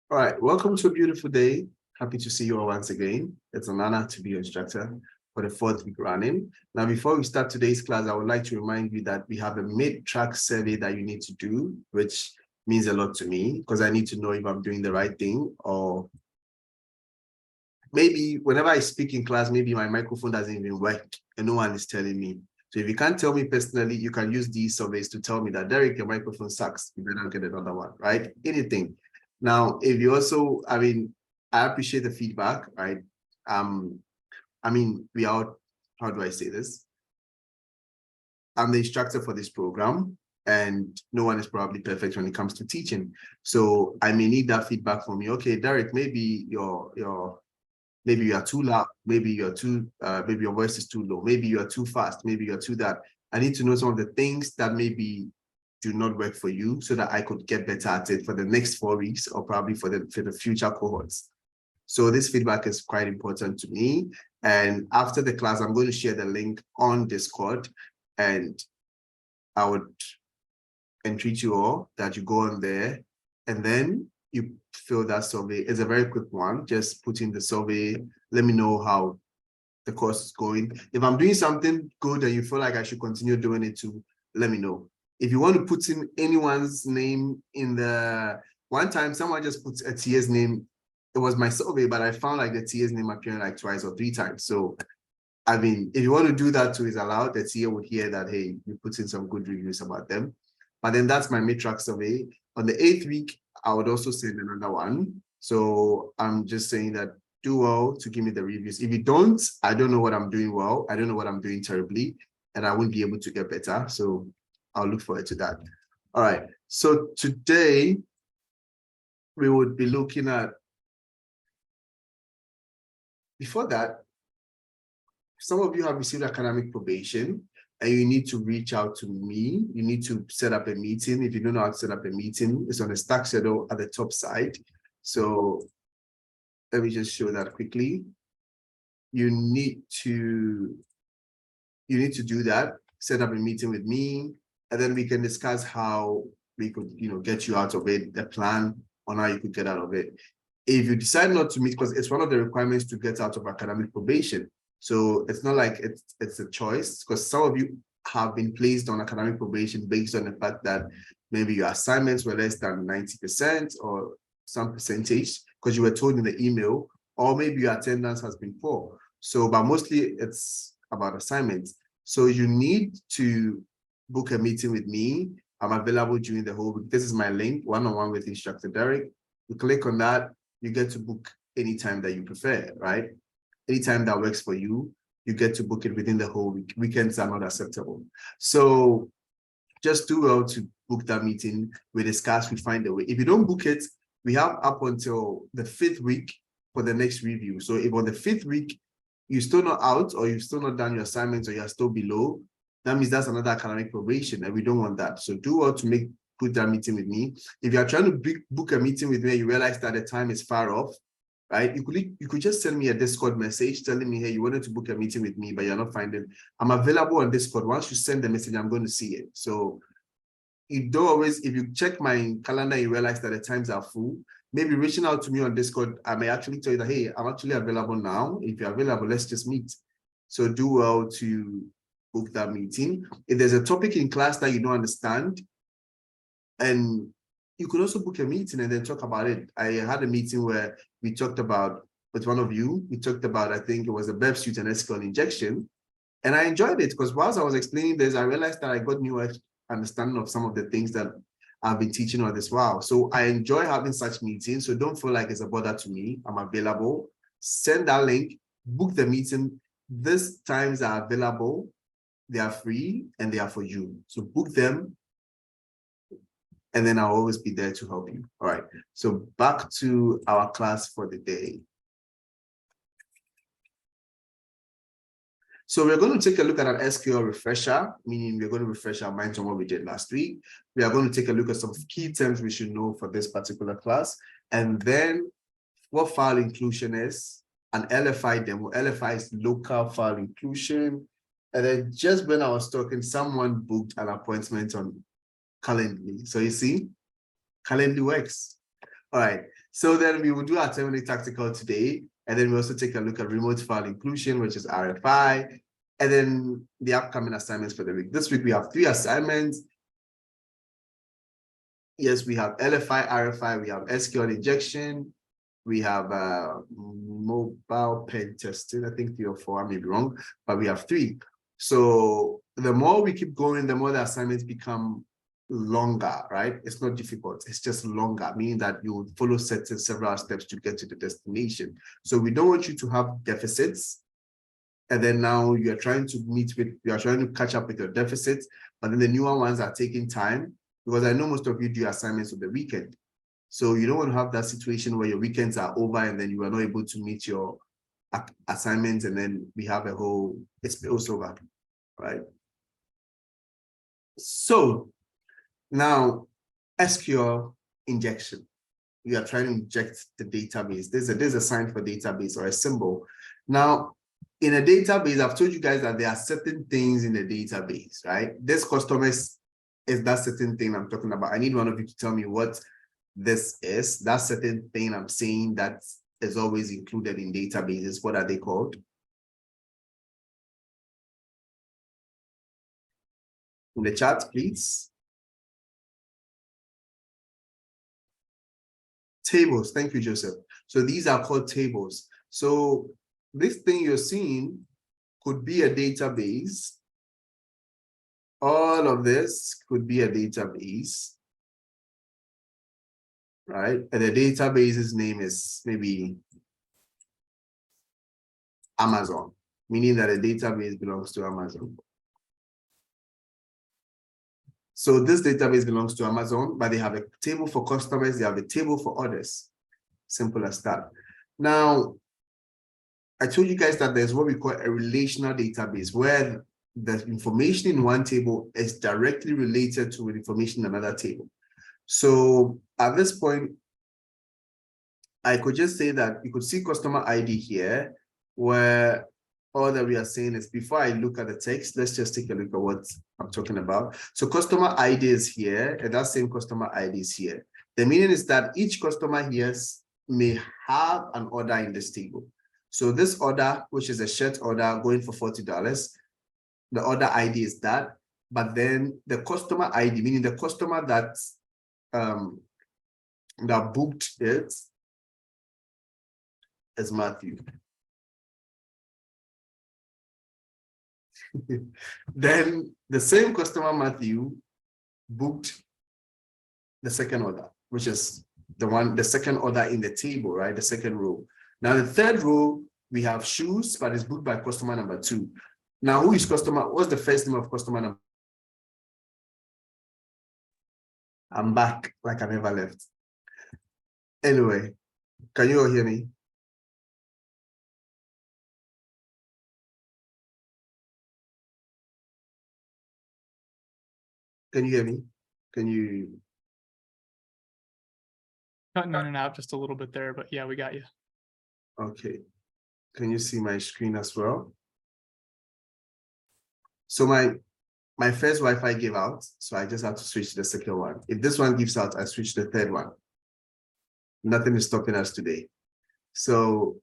All right, welcome to a beautiful day. Happy to see you all once again. It's an honor to be your instructor for the 4th week running. Now, before we start today's class, I would like to remind you that we have a mid-track survey that you need to do, which means a lot to me because I need to know if I'm doing the right thing, or maybe whenever I speak in class, maybe my microphone doesn't even work and no one is telling me. So if you can't tell me personally, you can use these surveys to tell me that, Derek, your microphone sucks. You better get another one, right? Anything. Now, if you also, I appreciate the feedback, right? We are, how do I say this? I'm the instructor for this program, and no one is probably perfect when it comes to teaching. So I may need that feedback from you. Okay, Derek, maybe maybe you are too loud, maybe you're too, maybe your voice is too low, maybe you are too fast, maybe you're too that. I need to know some of the things that maybe do not work for you so that I could get better at it for the next 4 weeks or probably for the future cohorts. So this feedback is quite important to me. And after the class, I'm going to share the link on Discord, and I would entreat you all that you go on there and then you fill that survey. It's a very quick one. Just put in the survey. Let me know how the course is going. If I'm doing something good and you feel like I should continue doing it too, let me know. If you want to put in anyone's name in the, one time someone just put a TA's name. It was my survey, but I found like the TA's name appearing like 2 or 3 times. So if you want to do that too, is allowed. The TA would hear that, hey, you put in some good reviews about them. But then that's my mid-track survey. On the 8th week, I would also send another one. So I'm just saying that do well to give me the reviews. If you don't, I don't know what I'm doing well. I don't know what I'm doing terribly, and I won't be able to get better. So I'll look forward to that. All right. So today we would be looking at, before that, some of you have received academic probation and you need to reach out to me. You need to set up a meeting. If you don't know how to set up a meeting, it's on the stack schedule at the top side. So let me just show that quickly. You need to do that, set up a meeting with me, and then we can discuss how we could, get you out of it, the plan on how you could get out of it. If you decide not to meet, because it's one of the requirements to get out of academic probation. So it's not like it's a choice, because some of you have been placed on academic probation based on the fact that maybe your assignments were less than 90% or some percentage, because you were told in the email, or maybe your attendance has been poor. So, but mostly it's about assignments. So you need to book a meeting with me. I'm available during the whole week. This is my link, one-on-one with instructor Derek. You click on that, you get to book anytime that you prefer, right? Anytime that works for you, you get to book it within the whole week. Weekends are not acceptable. So just do well to book that meeting. We discuss, we find a way. If you don't book it, we have up until the 5th week for the next review. So if on the 5th week, you're still not out, or you've still not done your assignments, or you're still below, that means that's another academic probation, and we don't want that. So do well to put that meeting with me. If you're trying to book a meeting with me and you realize that the time is far off, right? You could just send me a Discord message telling me, hey, you wanted to book a meeting with me, but you're not finding. I'm available on Discord. Once you send the message, I'm going to see it. So you don't always, if you check my calendar, you realize that the times are full. Maybe reaching out to me on Discord, I may actually tell you that, hey, I'm actually available now. If you're available, let's just meet. So do well to book that meeting. If there's a topic in class that you don't understand, and you could also book a meeting and then talk about it. I had a meeting where we talked about, with one of you, we talked about, I think it was a BEP suit and SQL injection. And I enjoyed it because whilst I was explaining this, I realized that I got new understanding of some of the things that I've been teaching on this while. So I enjoy having such meetings. So don't feel like it's a bother to me. I'm available. Send that link, book the meeting. These times are available. They are free and they are for you. So book them, and then I'll always be there to help you. All right, so back to our class for the day. So we're going to take a look at an SQL refresher, meaning we're going to refresh our minds on what we did last week. We are going to take a look at some key terms we should know for this particular class, and then what file inclusion is, an LFI demo. LFI is local file inclusion. And then just when I was talking, someone booked an appointment on Calendly. So you see, Calendly works. All right. So then we will do our terminate tactical today. And then we also take a look at remote file inclusion, which is RFI, and then the upcoming assignments for the week. This week we have 3 assignments. Yes, we have LFI, RFI, we have SQL injection, we have mobile pen testing, I think 3 or 4, I may be wrong, but we have 3. So the more we keep going, the more the assignments become longer, right? It's not difficult, it's just longer, meaning that you would follow several steps to get to the destination. So we don't want you to have deficits, and then now you're trying to catch up with your deficits, but then the newer ones are taking time, because I know most of you do assignments on the weekend. So you don't want to have that situation where your weekends are over and then you are not able to meet your assignments, and then we have a whole, it spills over, right? So now SQL injection. We are trying to inject the database. There's a sign for database or a symbol. Now, in a database, I've told you guys that there are certain things in the database, right? This customers is that certain thing I'm talking about. I need one of you to tell me what this is. That certain thing I'm saying that is always included in databases. What are they called? In the chat, please. Tables. Thank you, Joseph. So these are called tables. So this thing you're seeing could be a database. All of this could be a database, right? And the database's name is maybe Amazon, meaning that a database belongs to Amazon. So this database belongs to Amazon, but they have a table for customers, they have a table for others. Simple as that. Now, I told you guys that there's what we call a relational database, where the information in one table is directly related to information in another table. So at this point, I could just say that you could see customer ID here, where all that we are saying is, before I look at the text, let's just take a look at what I'm talking about. So customer ID is here, and that same customer ID is here. The meaning is that each customer here may have an order in this table. So this order, which is a shirt order going for $40, the order ID is that, but then the customer ID, meaning the customer that booked it, is Matthew. Then the same customer Matthew booked the second order, which is the second order in the table, right? The second row. Now the third row, we have shoes, but it's booked by customer number 2. Now, who is customer? What's the first name of customer number? I'm back like I never left. Anyway, can you all hear me? Can you hear me? Can you? Cutting in and out just a little bit there, but yeah, we got you. Okay. Can you see my screen as well? So my first Wi-Fi gave out, so I just have to switch to the second one. If this one gives out, I switch to the third one. Nothing is stopping us today. So,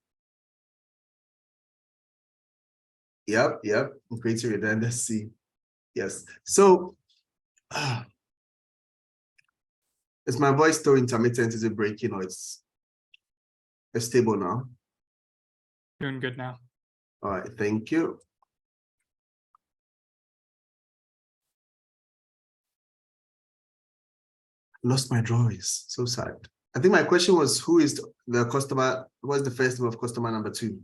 yep, creating redundancy. Yes. So, is my voice still intermittent? Is it breaking, or it's stable now? Doing good now. All right, thank you. Lost my drawings, so sad. I think my question was, who is the customer? What's the first name of customer number 2?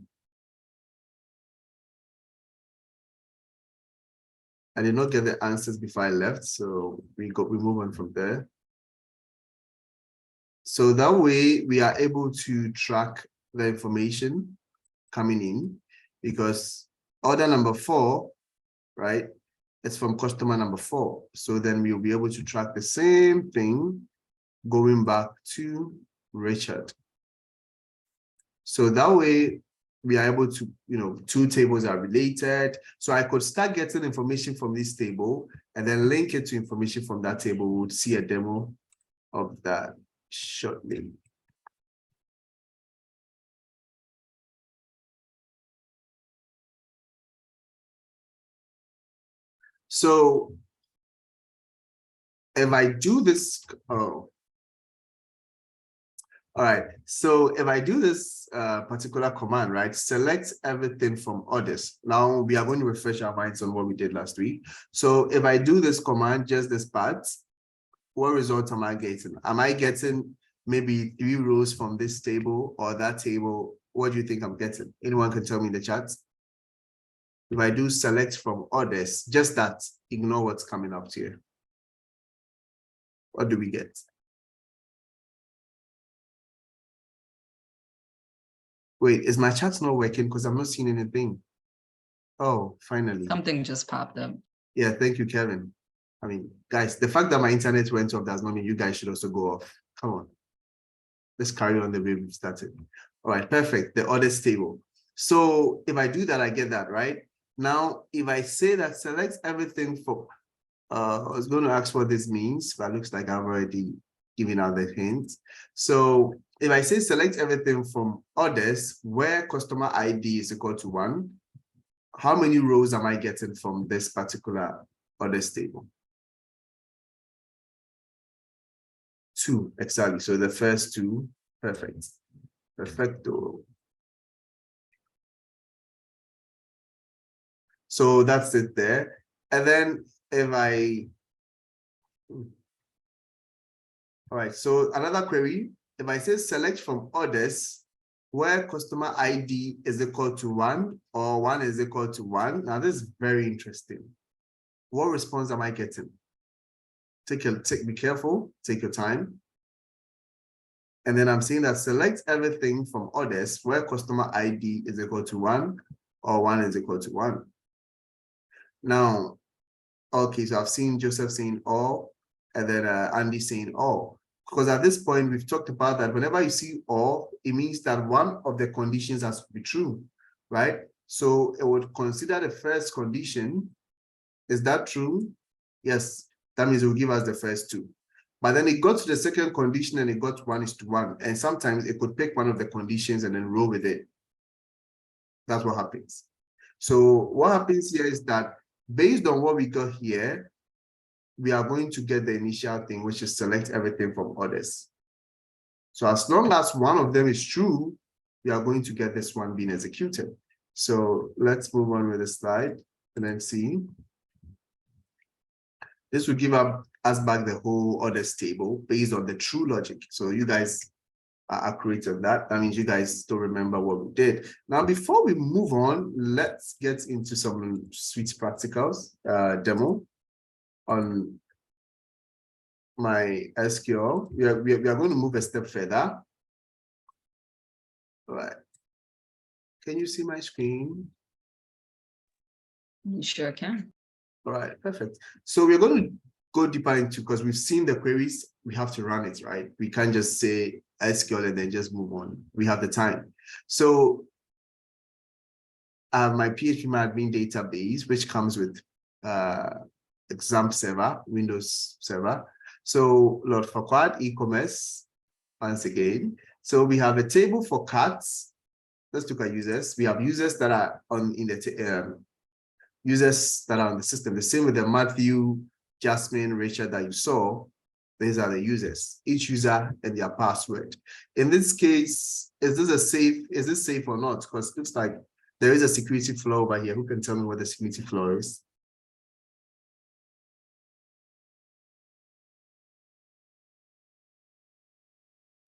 I did not get the answers before I left, so we move on from there. So that way we are able to track the information coming in, because order number 4, right, it's from customer number 4. So then we'll be able to track the same thing going back to Richard. So that way we are able to, 2 tables are related. So I could start getting information from this table and then link it to information from that table. We'll see a demo of that shortly. So if I do this, all right, so if I do this particular command, right, select everything from others. Now we are going to refresh our minds on what we did last week. So if I do this command, just this part, what result am I getting? Am I getting maybe 3 rows from this table or that table? What do you think I'm getting? Anyone can tell me in the chat. If I do select from others, just that, ignore what's coming up here. What do we get? Wait, is my chat not working? Because I'm not seeing anything. Oh, finally. Something just popped up. Yeah, thank you, Kevin. I mean, guys, the fact that my internet went off does not mean you guys should also go off. Come on. Let's carry on the way we've started. All right, perfect. The others table. So if I do that, I get that, right? Now, if I say that select everything for, I was going to ask what this means, but it looks like I've already given out the hint. So if I say select everything from others where customer ID is equal to 1, how many rows am I getting from this particular others table? 2, exactly. So the first 2, perfect. Perfecto. So that's it there. And then if I, all right, so another query, if I say select from others where customer ID is equal to 1 or 1 is equal to 1. Now this is very interesting. What response am I getting? Be careful, take your time. And then I'm saying that select everything from others where customer ID is equal to 1 or 1 is equal to 1. Now, okay, so I've seen Joseph saying all, and then Andy saying all. Because at this point, we've talked about that whenever you see all, it means that one of the conditions has to be true, right? So it would consider the first condition. Is that true? Yes, that means it will give us the first 2. But then it got to the second condition and it got 1:1. And sometimes it could pick one of the conditions and then roll with it. That's what happens. So what happens here is that based on what we got here, we are going to get the initial thing, which is select everything from others. So as long as one of them is true, we are going to get this one being executed. So let's move on with the slide and then see. This will give us back the whole others table based on the true logic. So you guys are accurate of that. That means you guys still remember what we did. Now, before we move on, let's get into some sweet practicals demo on my SQL. We are going to move a step further. All right. Can you see my screen? You sure can. All right, perfect. So we're going to go deeper into, because we've seen the queries, we have to run it, right? We can't just say SQL and then just move on. We have the time. So my PHP admin database, which comes with exam server, Windows server. So Lord Farquhar e-commerce, once again. So we have a table for carts. Let's look at users. We have users that are on users that are on the system. The same with the Matthew, Jasmine, Richard that you saw. These are the users, each user and their password. In this case, is this safe or not? Because it looks like there is a security flaw over here. Who can tell me what the security flaw is?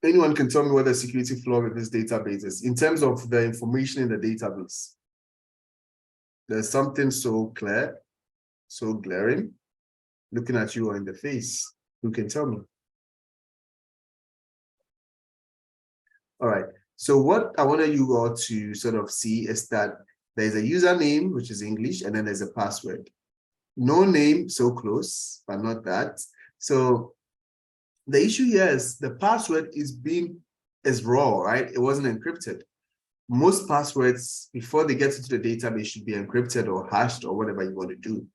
Anyone can tell me what the security flaw with this database is in terms of the information in the database? There's something so clear, so glaring, looking at you in the face. Who can tell me? All right. So what I wanted you all to sort of see is that there's a username, which is English, and then there's a password. No name, so close, but not that. So the issue here is the password is raw, right? It wasn't encrypted. Most passwords, before they get into the database, should be encrypted or hashed or whatever you want to do.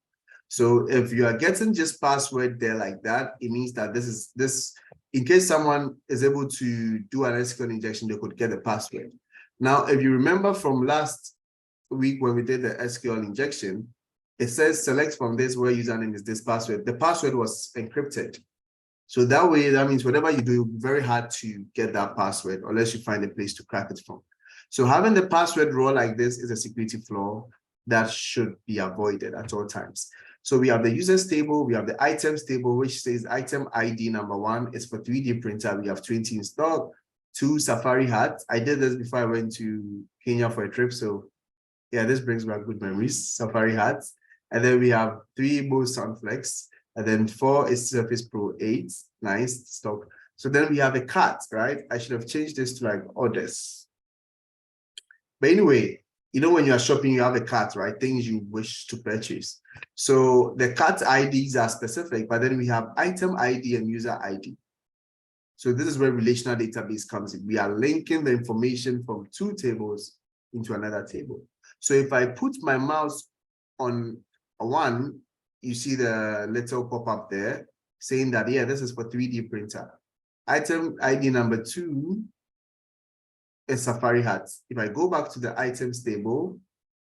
So if you are getting just password there like that, it means that this, in case someone is able to do an SQL injection, they could get the password. Now, if you remember from last week when we did the SQL injection, it says select from this where username is this password. The password was encrypted. So that way, that means whatever you do, it'll be very hard to get that password unless you find a place to crack it from. So having the password raw like this is a security flaw that should be avoided at all times. So we have the users table, we have the items table, which says item ID number 1 is for 3D printer. We have 20 in stock, 2 safari hats. I did this before I went to Kenya for a trip. So yeah, this brings back good memories, safari hats. And then we have 3 Bose Sunflex. And then 4 is Surface Pro 8, nice stock. So then we have a cat, right? I should have changed this to like orders. But anyway, you know, when you are shopping, you have a cart, right? Things you wish to purchase. So the cart IDs are specific, but then we have item ID and user ID. So this is where relational database comes in. We are linking the information from 2 tables into another table. So if I put my mouse on a 1, you see the little pop-up there saying that, yeah, this is for 3D printer. Item ID number 2 is safari hats. If I go back to the items table,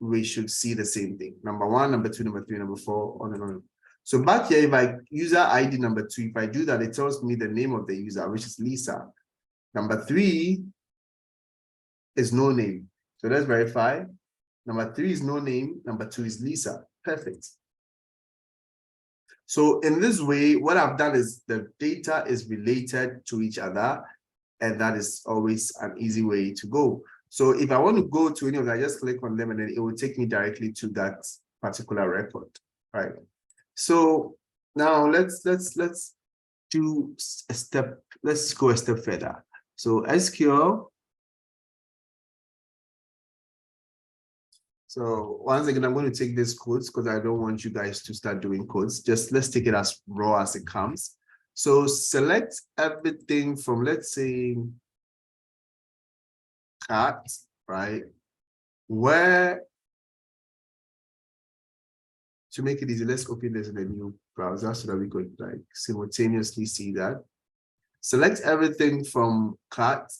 we should see the same thing. Number 1, number 2, number 3, number 4, on and on. So back here, if I user ID number 2, if I do that, it tells me the name of the user, which is Lisa. Number 3 is no name. So let's verify. Number 3 is no name. Number 2 is Lisa. Perfect. So in this way, what I've done is the data is related to each other, and that is always an easy way to go. So if I want to go to any of that, I just click on them and then it will take me directly to that particular record, right? So now let's do a step, let's go a step further. So SQL. So once again, I'm going to take these codes because I don't want you guys to start doing codes. Just let's take it as raw as it comes. So select everything from, let's say, cart, right? Where, to make it easy, let's open this in a new browser so that we could like simultaneously see that. Select everything from cart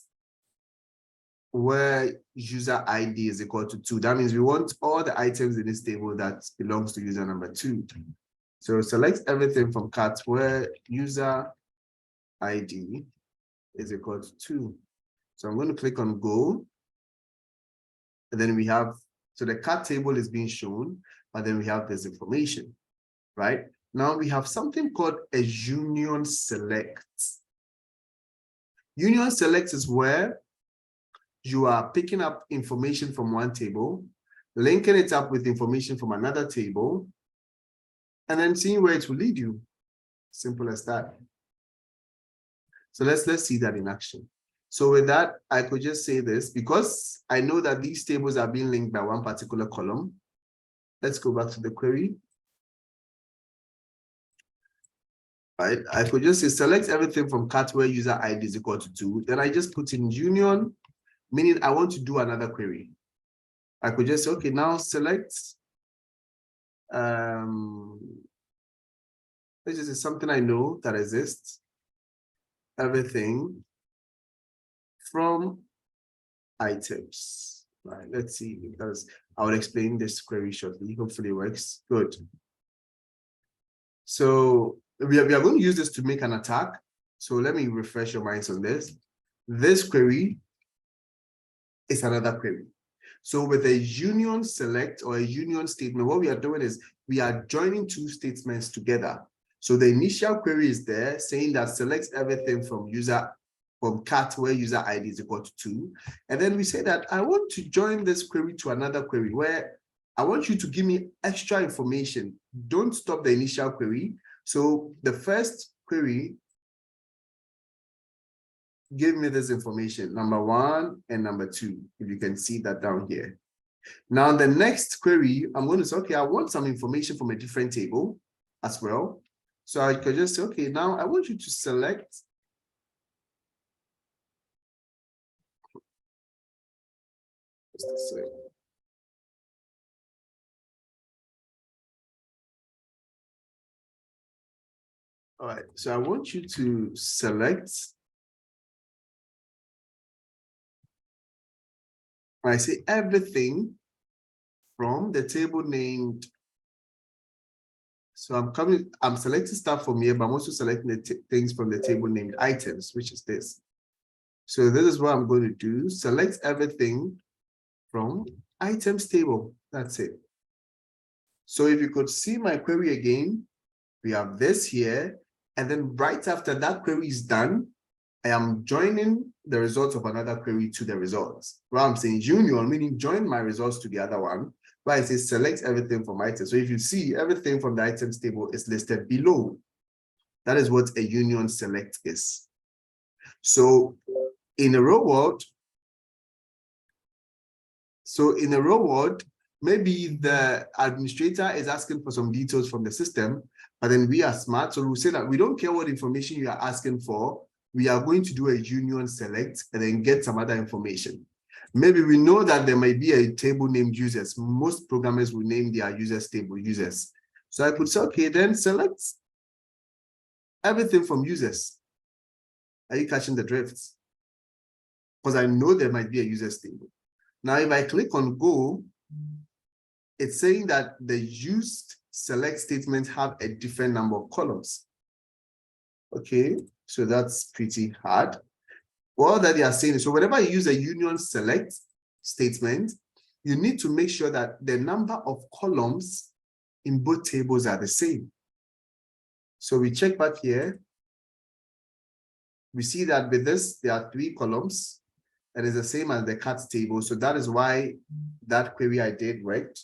where user ID is equal to 2. That means we want all the items in this table that belongs to user number 2. So select everything from cart where user ID is equal to 2. So I'm going to click on go. And then we have, so the cart table is being shown, but then we have this information, right? Now we have something called a union select. Union select is where you are picking up information from one table, linking it up with information from another table, and then seeing where it will lead you. Simple as that. So let's see that in action. So with that, I could just say this, because I know that these tables are being linked by one particular column. Let's go back to the query. Right, I could just say select everything from cart where user ID is equal to 2. Then I just put in union, meaning I want to do another query. I could just say, okay, now select, this is something I know that exists, everything from items, right? Let's see, because I will explain this query shortly. Hopefully it works. Good. So we are going to use this to make an attack. So let me refresh your minds on this. This query is another query. So with a union select or a union statement, what we are doing is we are joining 2 statements together. So the initial query is there saying that selects everything from cart where user ID is equal to 2. And then we say that I want to join this query to another query where I want you to give me extra information. Don't stop the initial query. So the first query, give me this information, number 1 and number 2, if you can see that down here. Now the next query, I'm going to say, okay, I want some information from a different table as well. So I could just say, okay, now I want you to select all right, so I want you to select, I say everything from the table named So I'm selecting stuff from here, but I'm also selecting the things from the table named items, which is this. So this is what I'm going to do. Select everything from items table. That's it. So if you could see my query again, we have this here. And then right after that query is done, I am joining the results of another query to the results. Well, I'm saying union, meaning join my results to the other one. Where I say select everything from items. So if you see everything from the items table is listed below. That is what a union select is. So in a row world, maybe the administrator is asking for some details from the system, but then we are smart. So we'll say that we don't care what information you are asking for. We are going to do a union select and then get some other information. Maybe we know that there might be a table named users. Most programmers will name their users table users. So I could say, okay, then select everything from users. Are you catching the drift? Because I know there might be a users table. Now, if I click on go, it's saying that the used select statements have a different number of columns. Okay, so that's pretty hard. All that they are saying is, so whenever you use a union select statement, you need to make sure that the number of columns in both tables are the same. So we check back here. We see that with this, there are 3 columns, and it's the same as the cat table. So that is why that query I did worked.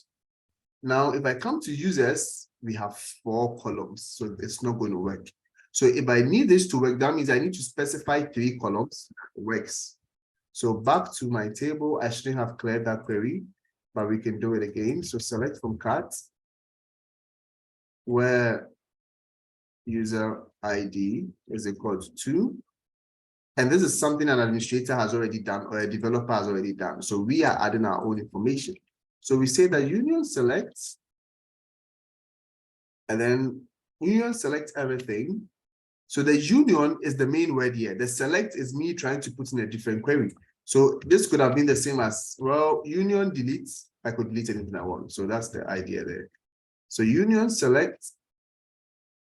Now, if I come to users, we have 4 columns, so it's not going to work. So if I need this to work, that means I need to specify 3 columns. It works. So back to my table, I shouldn't have cleared that query, but we can do it again. So select from cart, where user ID is equal to 2. And this is something an administrator has already done or a developer has already done. So we are adding our own information. So we say that union select, and then union select everything. So the union is the main word here. The select is me trying to put in a different query. So this could have been the same as, well, union delete. I could delete anything I want. So that's the idea there. So union select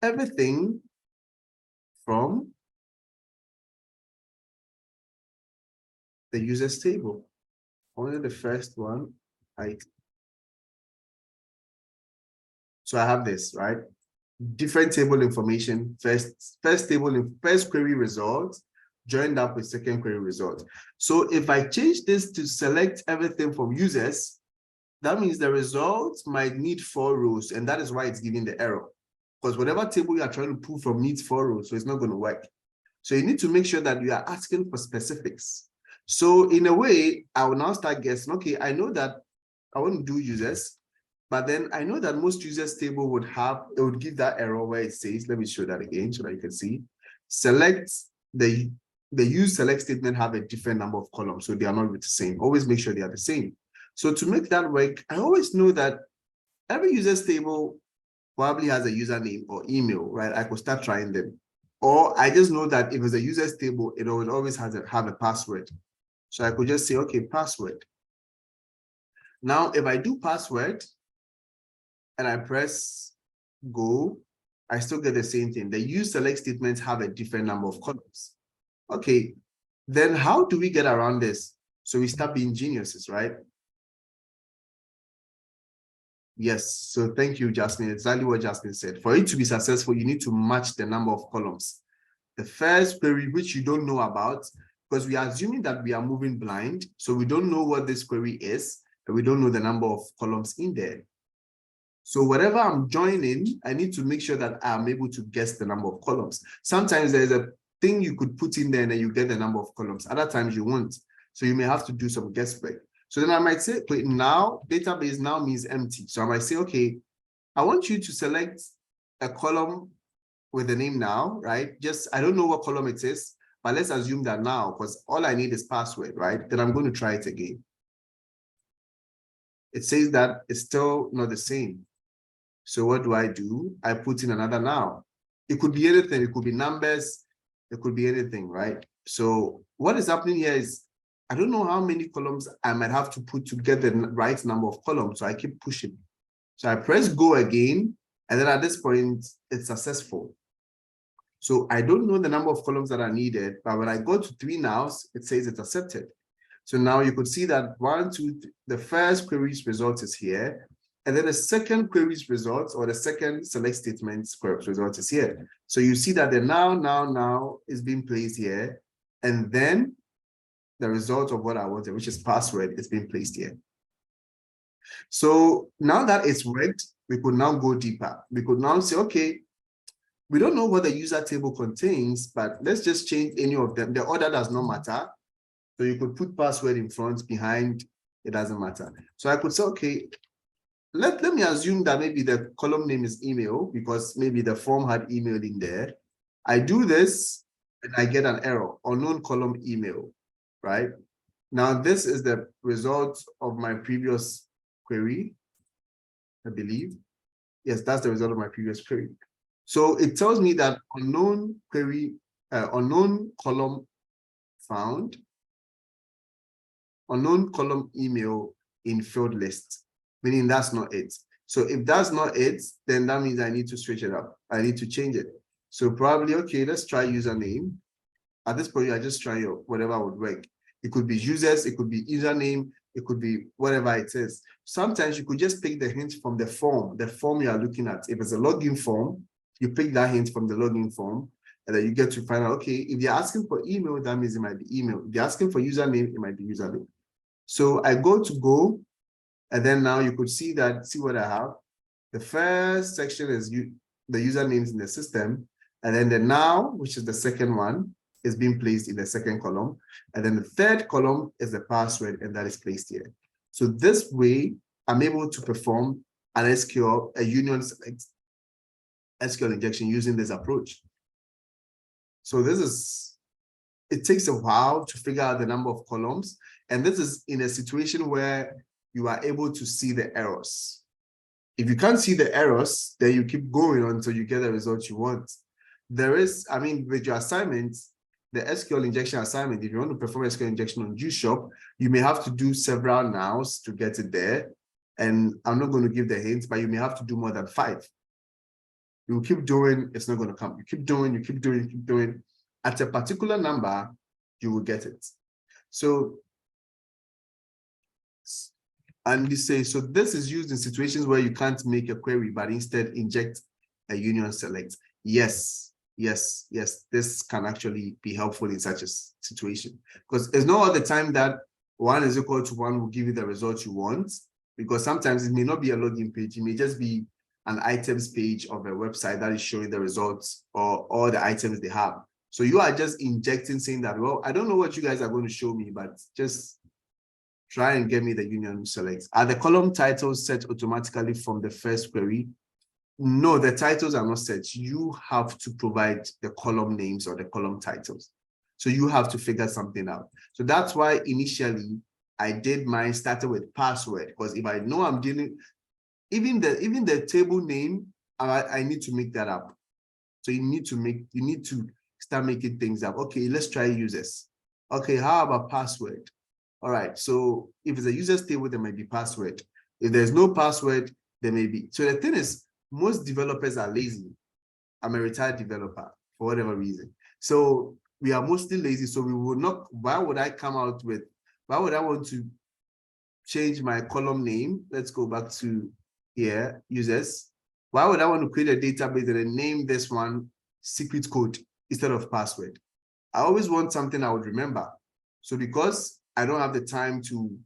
everything from the users table. Only the first one. So I have this, right? Different table information, first query result, joined up with second query result. So if I change this to select everything from users, that means the results might need 4 rows, and that is why it's giving the error. Because whatever table you are trying to pull from needs 4 rows, so it's not going to work. So you need to make sure that you are asking for specifics. So in a way, I will now start guessing, okay, I know that I want to do users, but then I know that most users table would give that error where it says, let me show that again so that you can see, select the use select statement have a different number of columns, so they are not the same. Always make sure they are the same. So to make that work, I always know that every users table probably has a username or email, right? I could start trying them. Or I just know that if it's a users table, it would always have a password. So I could just say, okay, password. Now, if I do password and I press go, I still get the same thing. The use select statements have a different number of columns. Okay, then how do we get around this? So we start being geniuses, right? Yes, so thank you, Jasmine. Exactly what Jasmine said. For it to be successful, you need to match the number of columns. The first query, which you don't know about, because we are assuming that we are moving blind, so we don't know what this query is, and we don't know the number of columns in there. So whatever I'm joining, I need to make sure that I'm able to guess the number of columns. Sometimes there's a thing you could put in there and then you get the number of columns. Other times you won't. So you may have to do some guesswork. So then I might say, wait, now database now means empty. So I might say, okay, I want you to select a column with the name now, right? Just, I don't know what column it is, but let's assume that now, because all I need is password, right? Then I'm going to try it again. It says that it's still not the same. So what do? I put in another now. It could be anything. It could be numbers. It could be anything, right? So what is happening here is, I don't know how many columns I might have to put to get the right number of columns. So I keep pushing. So I press go again. And then at this point, it's successful. So I don't know the number of columns that are needed, but when I go to 3 nows, it says it's accepted. So now you could see that 1, 2, 3, the first query's result is here. And then the second query's result, or the second select statement's result is here. So you see that the now is being placed here. And then the result of what I wanted, which is password, is being placed here. So now that it's worked, we could now go deeper. We could now say, okay, we don't know what the user table contains, but let's just change any of them. The order does not matter. So you could put password in front, behind, it doesn't matter. So I could say, okay, let me assume that maybe the column name is email, because maybe the form had email in there. I do this and I get an error, unknown column email, right? Now this is the result of my previous query, I believe. Yes, that's the result of my previous query. So it tells me that unknown query, unknown column found, unknown column email in field list, meaning that's not it. So if that's not it, then that means I need to switch it up. I need to change it. So probably, okay, let's try username. At this point, I just try whatever would work. It could be users, it could be username, it could be whatever it is. Sometimes you could just pick the hint from the form you are looking at. If it's a login form, you pick that hint from the login form, and then you get to find out, okay, if you're asking for email, that means it might be email. If you're asking for username, it might be username. So I go to go, and then now you could see what I have. The first section is the usernames in the system, and then the now, which is the second one, is being placed in the second column. And then the third column is the password, and that is placed here. So this way, I'm able to perform an SQL, a union select SQL injection using this approach. So it takes a while to figure out the number of columns. And this is in a situation where you are able to see the errors. If you can't see the errors, then you keep going until you get the result you want. There is, I mean, with your assignments, the SQL injection assignment, if you want to perform SQL injection on GShop, you may have to do several nows to get it there. And I'm not going to give the hints, but you may have to do more than 5. You keep doing, it's not going to come. You keep doing, you keep doing, you keep doing. At a particular number, you will get it. So, and you say, so this is used in situations where you can't make a query, but instead inject a union select. Yes, yes, yes, this can actually be helpful in such a situation. Because there's no other time that 1 is equal to 1 will give you the result you want, because sometimes it may not be a login page, it may just be an items page of a website that is showing the results or all the items they have. So you are just injecting, saying that, well, I don't know what you guys are going to show me, but just try and get me the union select. Are the column titles set automatically from the first query? No, the titles are not set. You have to provide the column names or the column titles. So you have to figure something out. So that's why initially I did mine started with password, because if I know I'm dealing, even the table name, I need to make that up. So you need to start making things up. Okay, let's try users. Okay, how about password? All right, so if it's a users table, there might be password. If there's no password, there may be. So the thing is, most developers are lazy. I'm a retired developer for whatever reason. So we are mostly lazy. So we will not, why would I want to change my column name? Let's go back to here, users. Why would I want to create a database and then name this one secret code instead of password? I always want something I would remember. So because I don't have the time to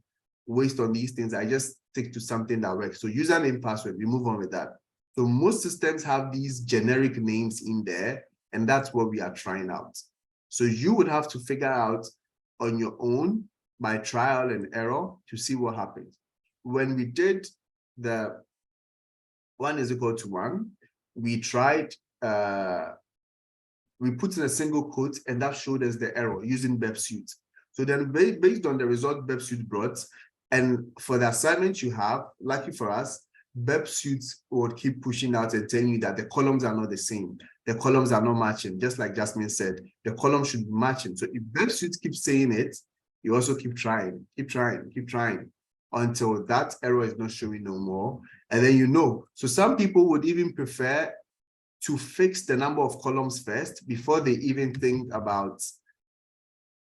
waste on these things, I just stick to something that works. So username, password, we move on with that. So most systems have these generic names in there, and that's what we are trying out. So you would have to figure out on your own by trial and error to see what happens. When we did the 1 is equal to 1, we tried, we put in a single quote, and that showed us the error using BebSuite. So then based on the result BebSuite brought, and for the assignment you have, lucky for us, BebSuite would keep pushing out and telling you that the columns are not the same. The columns are not matching, just like Jasmine said, the column should be matching. So if BebSuite keeps saying it, you also keep trying, until that error is not showing no more. And then you know. So some people would even prefer to fix the number of columns first before they even think about.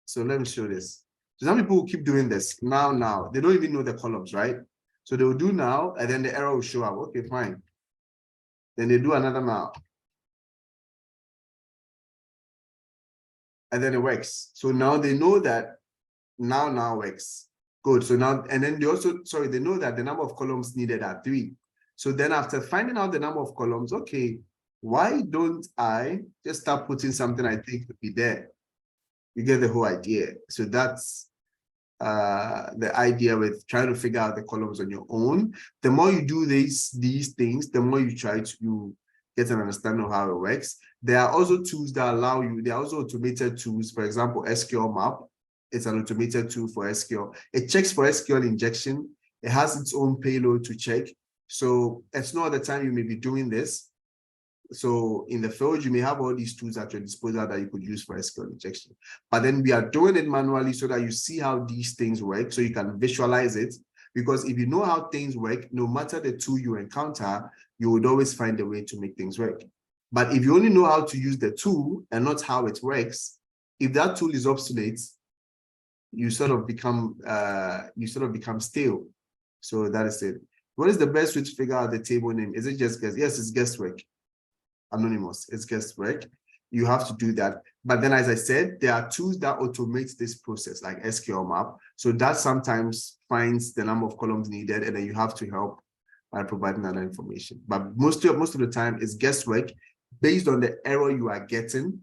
So let me show this. So some people will keep doing this now. They don't even know the columns, right? So they will do now, and then the error will show up. Okay, fine. Then they do another now. And then it works. So now they know that now works. Good. So now, and then they also, they know that the number of columns needed are 3. So then after finding out the number of columns, okay, why don't I just start putting something I think would be there? You get the whole idea. So that's the idea with trying to figure out the columns on your own. The more you do these things, the more you try to get an understanding of how it works. There are also tools that allow you, there are also automated tools. For example, SQL Map. It's an automated tool for SQL. It checks for SQL injection. It has its own payload to check. So it's not the time you may be doing this. So in the field, you may have all these tools at your disposal that you could use for SQL injection. But then we are doing it manually so that you see how these things work, so you can visualize it. Because if you know how things work, no matter the tool you encounter, you would always find a way to make things work. But if you only know how to use the tool and not how it works, if that tool is obsolete, you sort of become stale. So that is it. What is the best way to figure out the table name? Is it just guess? Yes, it's guesswork. Anonymous, it's guesswork. You have to do that. But then, as I said, there are tools that automate this process, like SQL Map. So that sometimes finds the number of columns needed, and then you have to help by providing that information. But most of the time, it's guesswork based on the error you are getting.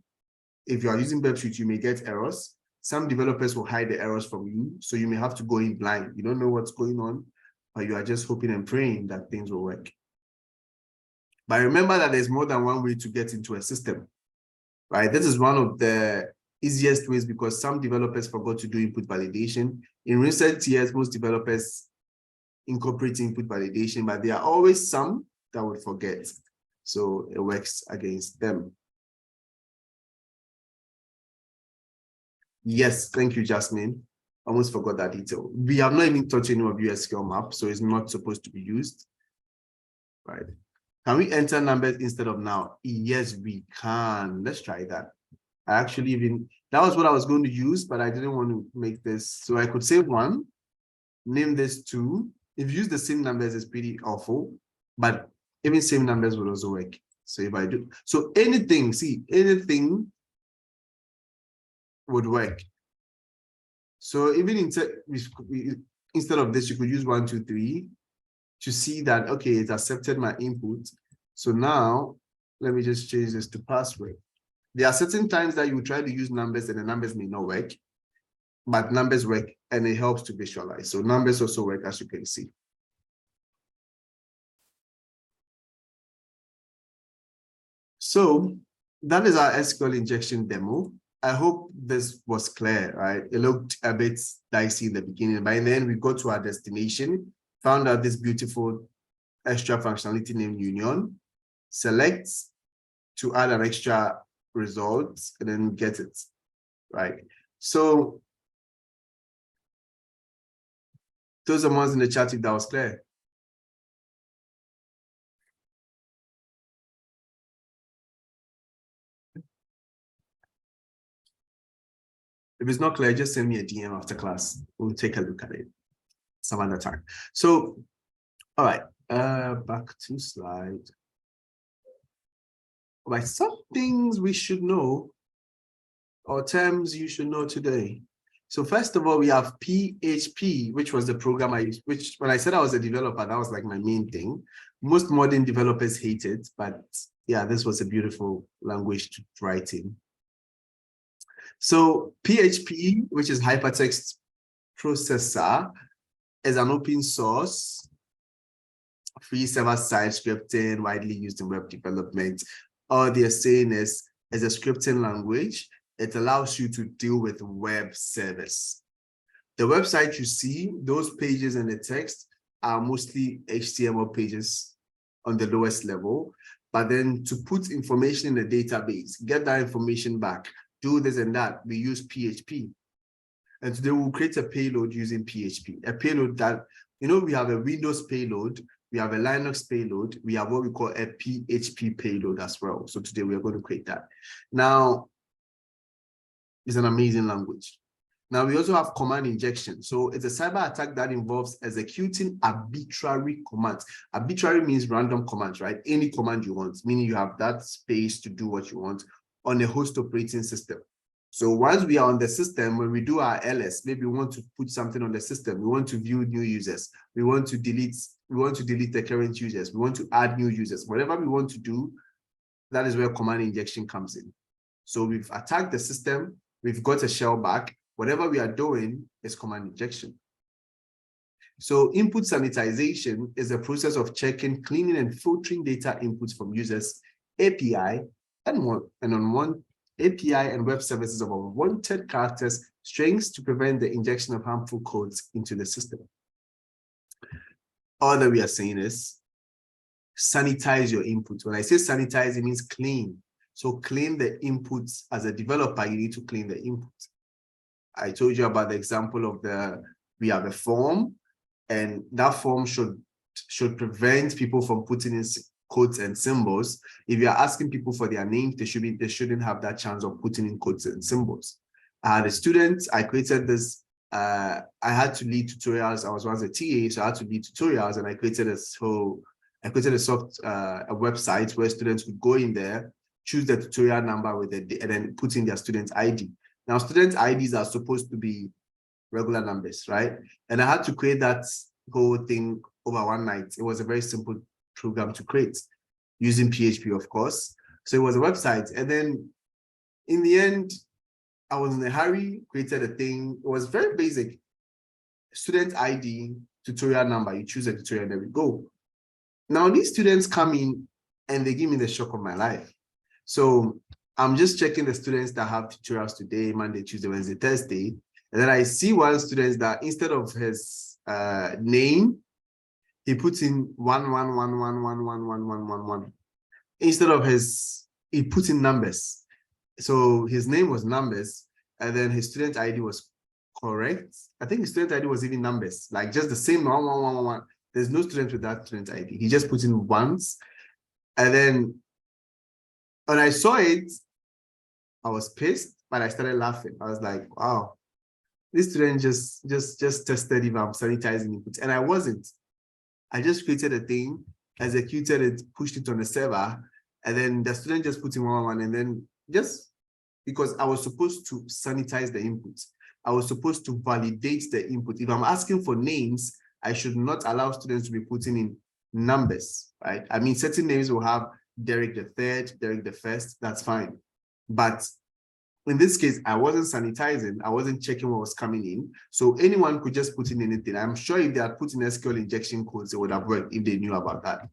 If you are using WebSuite, you may get errors. Some developers will hide the errors from you, so you may have to go in blind. You don't know what's going on, but you are just hoping and praying that things will work. But remember that there's more than one way to get into a system, right? This is one of the easiest ways because some developers forgot to do input validation. In recent years, most developers incorporate input validation, but there are always some that would forget. So it works against them. Yes, thank you, Jasmine. Almost forgot that detail. We have not even touched any of SQL Map, so it's not supposed to be used, right? Can we enter numbers instead of now? Yes, we can. Let's try that. I actually that was what I was going to use, but I didn't want to make this. So I could say 1, name this 2. If you use the same numbers, it's pretty awful, but even same numbers will also work. So if I do, so anything would work. So even instead of this, you could use 1, 2, 3 to see that, okay, it accepted my input. So now let me just change this to password. There are certain times that you try to use numbers and the numbers may not work, but numbers work and it helps to visualize. So numbers also work, as you can see. So that is our SQL injection demo. I hope this was clear, right? It looked a bit dicey in the beginning, but then we got to our destination, found out this beautiful extra functionality named union, select to add an extra result, and then get it, right? So those are ones in the chat if that was clear. If it's not clear, just send me a DM after class. We'll take a look at it some other time. So, all right, back to slide. All right, some things we should know, or terms you should know today. So first of all, we have PHP, which was the program I used, which when I said I was a developer, that was like my main thing. Most modern developers hate it, but yeah, this was a beautiful language to write in. So PHP, which is Hypertext Processor, is an open source, free server-side scripting, widely used in web development. All they're saying is a scripting language. It allows you to deal with web service. The website you see, those pages and the text are mostly HTML pages on the lowest level. But then to put information in a database, get that information back, do this and that, we use PHP. And today we'll create a payload using PHP, a payload that You know, we have a Windows payload, we have a Linux payload, we have what we call a PHP payload as well. So today we are going to create that. Now, it's an amazing language. Now we also have command injection. So it's a cyber attack that involves executing arbitrary commands. Arbitrary means random commands, right? Any command you want, meaning you have that space to do what you want on a host operating system. So once we are on the system, when we do our ls, maybe we want to put something on the system, we want to view new users, we want to delete the current users, we want to add new users, whatever we want to do, that is where command injection comes in. So we've attacked the system, we've got a shell back, whatever we are doing is command injection. So input sanitization is a process of checking, cleaning, and filtering data inputs from users, API, and on API and web services of unwanted characters, strings to prevent the injection of harmful codes into the system. All that we are saying is sanitize your input. When I say sanitize, it means clean. So clean the inputs. As a developer, you need to clean the input. I told you about the example of we have a form, and that form should prevent people from putting in codes and symbols. If you're asking people for their names, they shouldn't have that chance of putting in codes and symbols. I had a student, I created this, I had to lead tutorials. I was once a TA, so I had to lead tutorials, and I created a website where students could go in there, choose the tutorial number and then put in their student ID. Now, student IDs are supposed to be regular numbers, right? And I had to create that whole thing over one night. It was a very simple program to create using PHP, of course. So it was a website. And then in the end, I was in a hurry, created a thing. It was very basic. Student ID, tutorial number, you choose a tutorial, there we go. Now these students come in and they give me the shock of my life. So I'm just checking the students that have tutorials today, Monday, Tuesday, Wednesday, Thursday. And then I see one student that instead of his name, he puts in 111111111. Instead of he put in numbers. So his name was numbers, and then his student ID was correct. I think his student ID was even numbers, like just the same 111111. There's no student with that student ID. He just put in ones. And then when I saw it, I was pissed, but I started laughing. I was like, wow, this student just tested if I'm sanitizing inputs. And I wasn't. I just created a thing, executed it, pushed it on the server, and then the student just put in 111, and then just because I was supposed to sanitize the inputs, I was supposed to validate the input. If I'm asking for names, I should not allow students to be putting in numbers, right? I mean, certain names will have Derek the third, Derek the first, that's fine. But in this case, I wasn't sanitizing, I wasn't checking what was coming in. So anyone could just put in anything. I'm sure if they had put in SQL injection codes, it would have worked if they knew about that.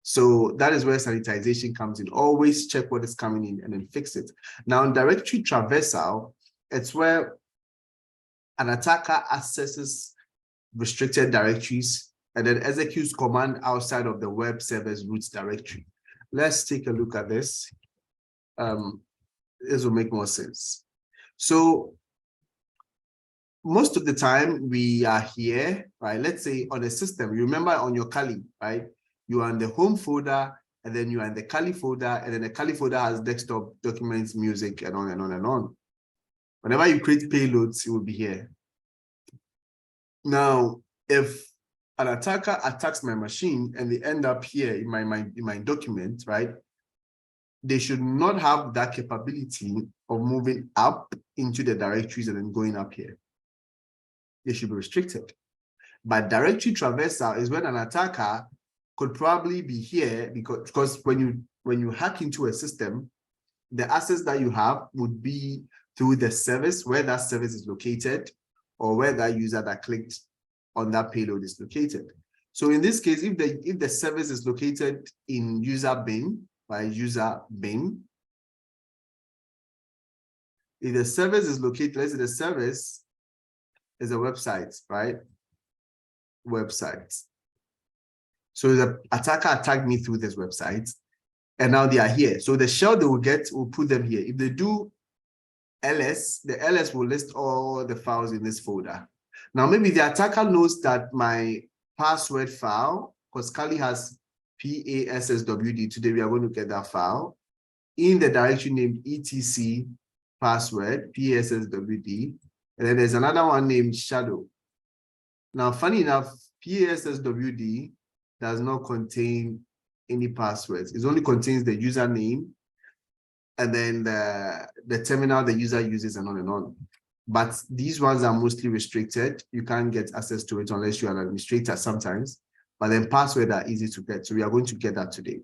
So that is where sanitization comes in. Always check what is coming in and then fix it. Now, in directory traversal, it's where an attacker accesses restricted directories and then executes command outside of the web server's root directory. Let's take a look at this. This will make more sense. So most of the time we are here, right? Let's say on a system, you remember on your Kali, right? You are in the home folder, and then you are in the Kali folder, and then the Kali folder has desktop, documents, music, and on and on and on. Whenever you create payloads, it will be here. Now, if an attacker attacks my machine and they end up here in my document, right? They should not have that capability of moving up into the directories and then going up here. They should be restricted. But directory traversal is when an attacker could probably be here because when you hack into a system, the access that you have would be through the service, where that service is located, or where that user that clicked on that payload is located. So in this case, if the service is located in user bin, by user bin, if the service is located, let's say the service is a website, right? Website. So the attacker attacked me through this website, and now they are here. So the shell they will get will put them here. If they do ls, the ls will list all the files in this folder. Now, maybe the attacker knows that my password file, because Kali has PASSWD, today we are going to get that file in the directory named etc password, PASSWD, and then there's another one named shadow. Now, funny enough, PASSWD does not contain any passwords. It only contains the username and then the terminal the user uses and on and on. But these ones are mostly restricted. You can't get access to it unless you're an administrator sometimes. But then passwords are easy to get. So we are going to get that today.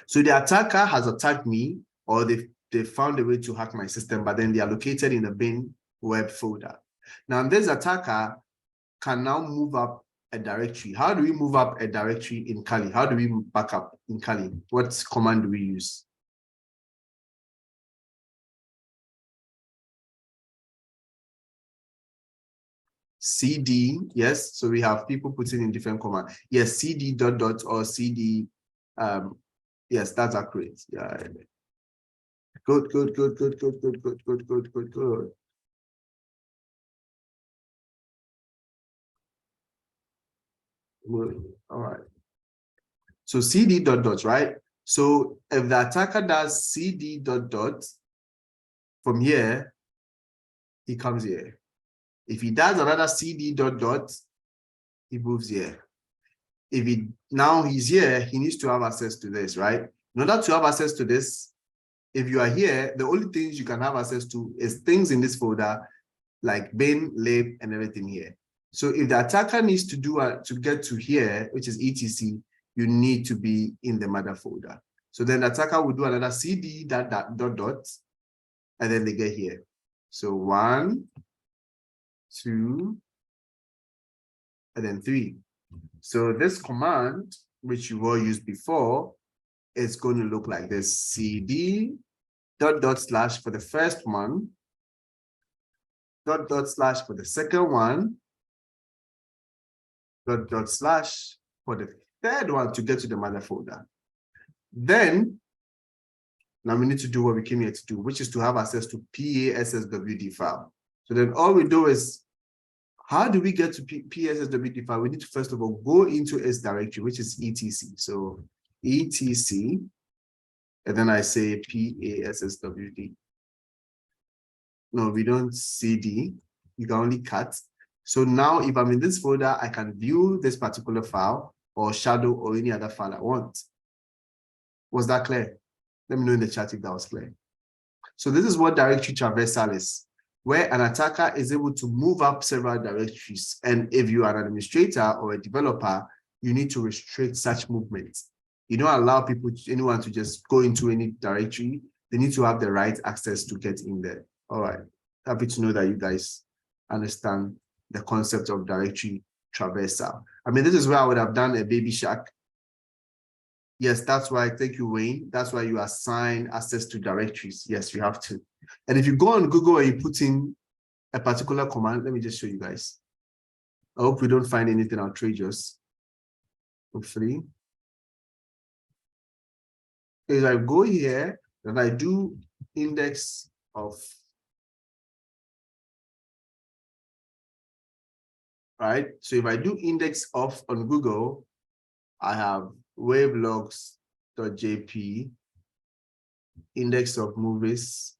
So the attacker has attacked me, or they found a way to hack my system, but then they are located in the bin web folder. Now this attacker can now move up a directory. How do we move up a directory in Kali? How do we back up in Kali? What command do we use? CD, yes. So we have people putting in different command. Yes, CD dot dot or CD. Yes, that's accurate. Yeah. Good. All right. So CD dot dot, right? So if the attacker does CD dot dot from here, he comes here. If he does another CD dot dot, he moves here. If he's here, he needs to have access to this, right? In order to have access to this, if you are here, the only things you can have access to is things in this folder, like bin, lib, and everything here. So if the attacker needs to do to get to here, which is etc, you need to be in the mother folder. So then the attacker will do another CD dot dot, and then they get here. So 1, 2, and then 3. So this command, which you've all used before, is going to look like this: CD dot dot slash for the first one, dot dot slash for the second one, dot dot slash for the third one to get to the mother folder. Then, now we need to do what we came here to do, which is to have access to PASSWD file. So then all we do is, how do we get to PASSWD file? We need to first of all go into its directory, which is etc. So etc, and then I say PASSWD. No, we don't CD. You can only cut. So now if I'm in this folder, I can view this particular file or shadow or any other file I want. Was that clear? Let me know in the chat if that was clear. So this is what directory traversal is, where an attacker is able to move up several directories. And if you are an administrator or a developer, you need to restrict such movements. You don't allow anyone to just go into any directory. They need to have the right access to get in there. All right. Happy to know that you guys understand the concept of directory traversal. I mean, this is where I would have done a baby shark. Yes, that's why. Thank you, Wayne. That's why you assign access to directories. Yes, you have to. And if you go on Google and you put in a particular command, let me just show you guys. I hope we don't find anything outrageous. Hopefully. If I go here and I do index of, right? So if I do index of on Google, I have wavelogs.jp, index of movies.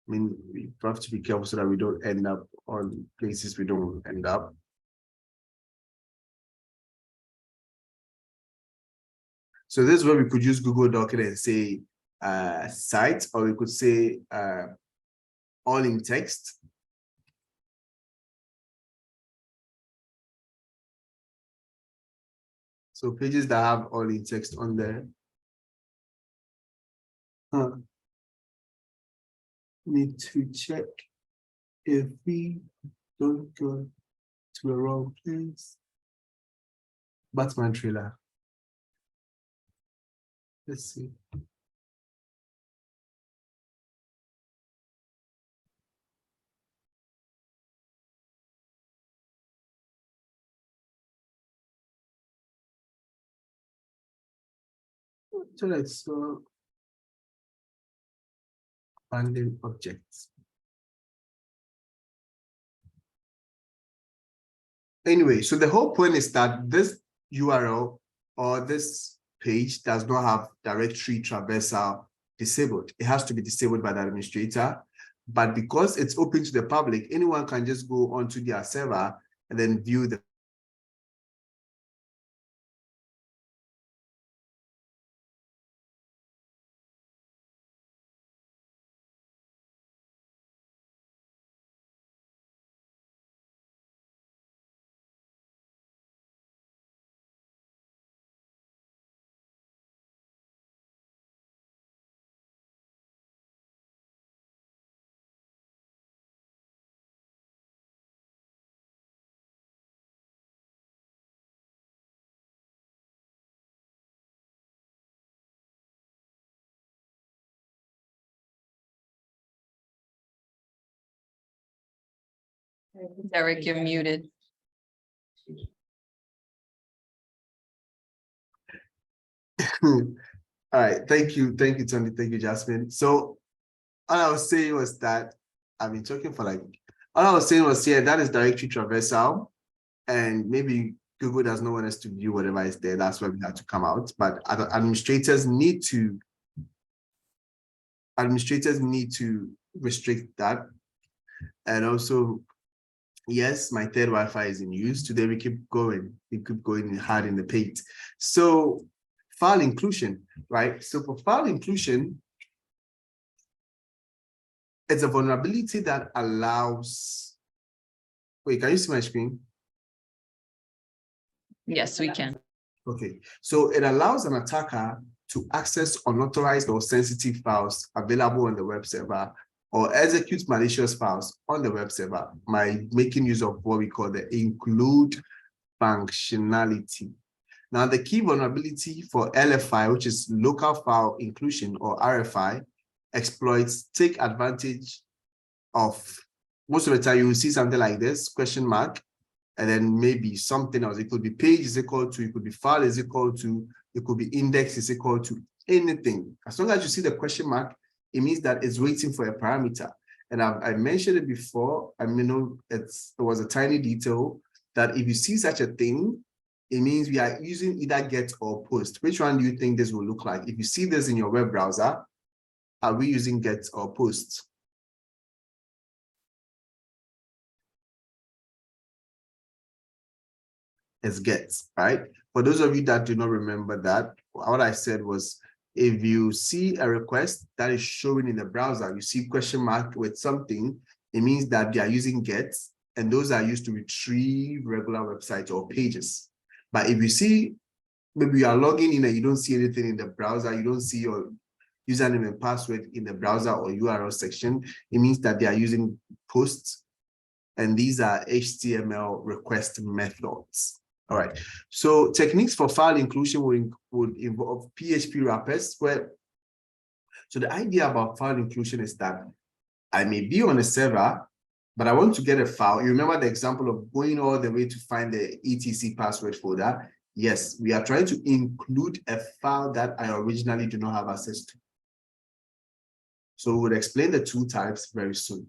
I mean, we have to be careful so that we don't end up on places we don't end up. So this is where we could use Google Doc and say site, or we could say all in text. So pages that have all in text on there. Need to check if we don't go to the wrong place. Batman trailer. Let's see. So let's abandoned objects. Anyway, so the whole point is that this URL or this page does not have directory traversal disabled. It has to be disabled by the administrator. But because it's open to the public, anyone can just go onto their server and then view the Derek, you're muted. All right, thank you, Tony, thank you, Jasmine. So all I was saying was that I've been talking for all I was saying was, yeah, that is directory traversal, and maybe Google does not want us to view whatever is there. That's why we had to come out. But administrators need to restrict that. And also, yes, my third Wi-Fi is in use. Today we keep going hard in the paint. So file inclusion, right? So for file inclusion, it's a vulnerability that allows. Wait, can you see my screen? Yes, we can. Okay, so it allows an attacker to access unauthorized or sensitive files available on the web server or execute malicious files on the web server by making use of what we call the include functionality. Now, the key vulnerability for LFI, which is local file inclusion, or RFI, exploits take advantage of, most of the time you will see something like this, question mark, and then maybe something else. It could be page is equal to, it could be file is equal to, it could be index is equal to anything. As long as you see the question mark, it means that it's waiting for a parameter. And I mentioned it before. I mean, it was a tiny detail that if you see such a thing, it means we are using either get or post. Which one do you think this will look like? If you see this in your web browser, are we using get or post? It's get, right? For those of you that do not remember that, what I said was, if you see a request that is showing in the browser, you see question mark with something, it means that they are using get, and those are used to retrieve regular websites or pages. But if you see, maybe you are logging in and you don't see anything in the browser, you don't see your username and password in the browser or URL section, it means that they are using posts, and these are HTML request methods. All right, so techniques for file inclusion would involve PHP wrappers. So the idea about file inclusion is that I may be on a server, but I want to get a file. You remember the example of going all the way to find the etc password folder? Yes, we are trying to include a file that I originally do not have access to. So we'll explain the two types very soon.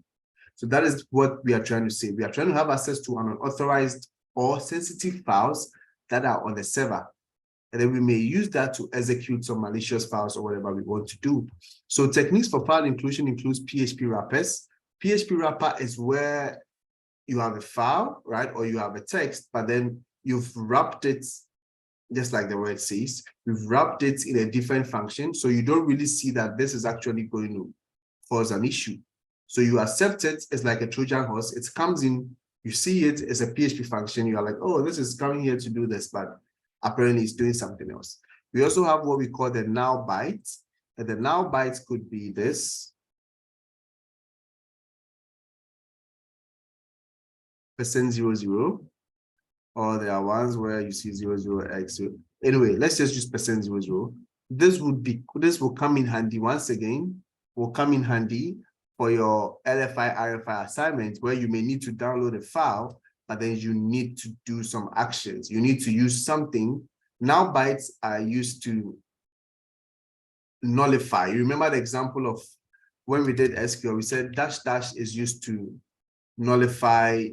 So that is what we are trying to say. We are trying to have access to unauthorized or sensitive files that are on the server. And then we may use that to execute some malicious files or whatever we want to do. So techniques for file inclusion includes PHP wrappers. PHP wrapper is where you have a file, right? Or you have a text, but then you've wrapped it, just like the word says, you've wrapped it in a different function. So you don't really see that this is actually going to cause an issue. So you accept it as like a Trojan horse. It comes in, you see it as a PHP function. You are like, oh, this is coming here to do this, but apparently it's doing something else. We also have what we call the now byte. And the now byte could be this. %00, or there are ones where you see 00x. Anyway, let's just use %00. This will come in handy once again, will come in handy for your LFI, RFI assignment, where you may need to download a file, but then you need to do some actions. You need to use something. Now bytes are used to nullify. You remember the example of when we did SQL, we said dash dash is used to nullify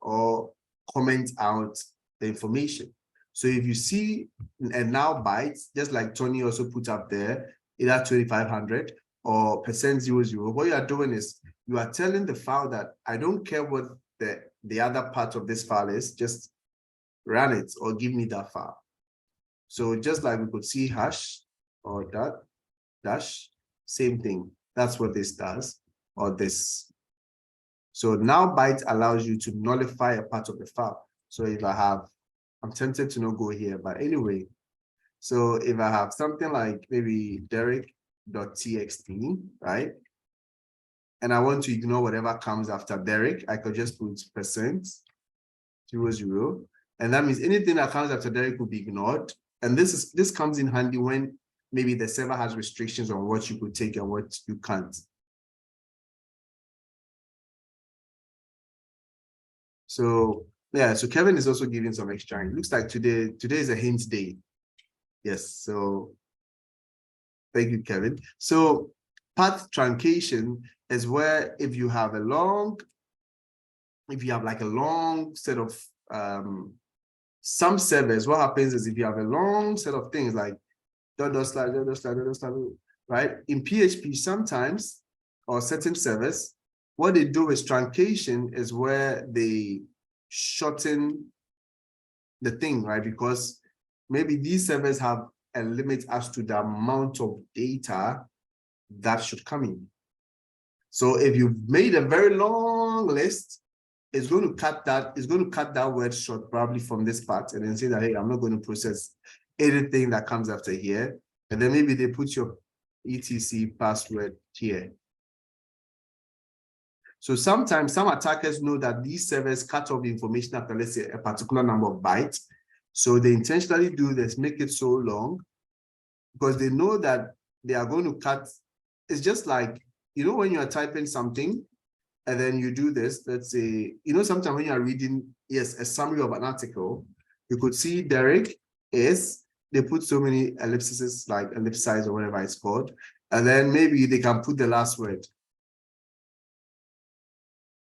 or comment out the information. So if you see a now bytes, just like Tony also put up there, either 2500 or %00, what you are doing is you are telling the file that I don't care what the other part of this file is, just run it or give me that file. So just like we could see hash or that dash, same thing. That's what this does, or this. So now byte allows you to nullify a part of the file. So if I have, I'm tempted to not go here, but anyway, so if I have something like maybe Derek.txt, right? And I want to ignore whatever comes after Derek, I could just put %00. And that means anything that comes after Derek will be ignored. And this comes in handy when maybe the server has restrictions on what you could take and what you can't. So yeah, so Kevin is also giving some extra. It looks like today is a hint day. Yes, so thank you, Kevin. So path truncation is where if you have like a long set of some servers, what happens is if you have a long set of things like dot dot slash dot dot slash dot dot slash, right? In PHP sometimes, or certain servers, what they do is truncation is where they shorten the thing, right? Because maybe these servers have a limit as to the amount of data that should come in. So if you've made a very long list, it's going to cut that word short probably from this part and then say that, hey, I'm not going to process anything that comes after here. And then maybe they put your etc password here. So sometimes some attackers know that these servers cut off the information after, let's say, a particular number of bytes. So they intentionally do this, make it so long, because they know that they are going to cut. It's just like, you know, when you are typing something and then you do this, let's say, you know, sometimes when you are reading, yes, a summary of an article, you could see Derek is, they put so many ellipses, like ellipsize or whatever it's called, and then maybe they can put the last word,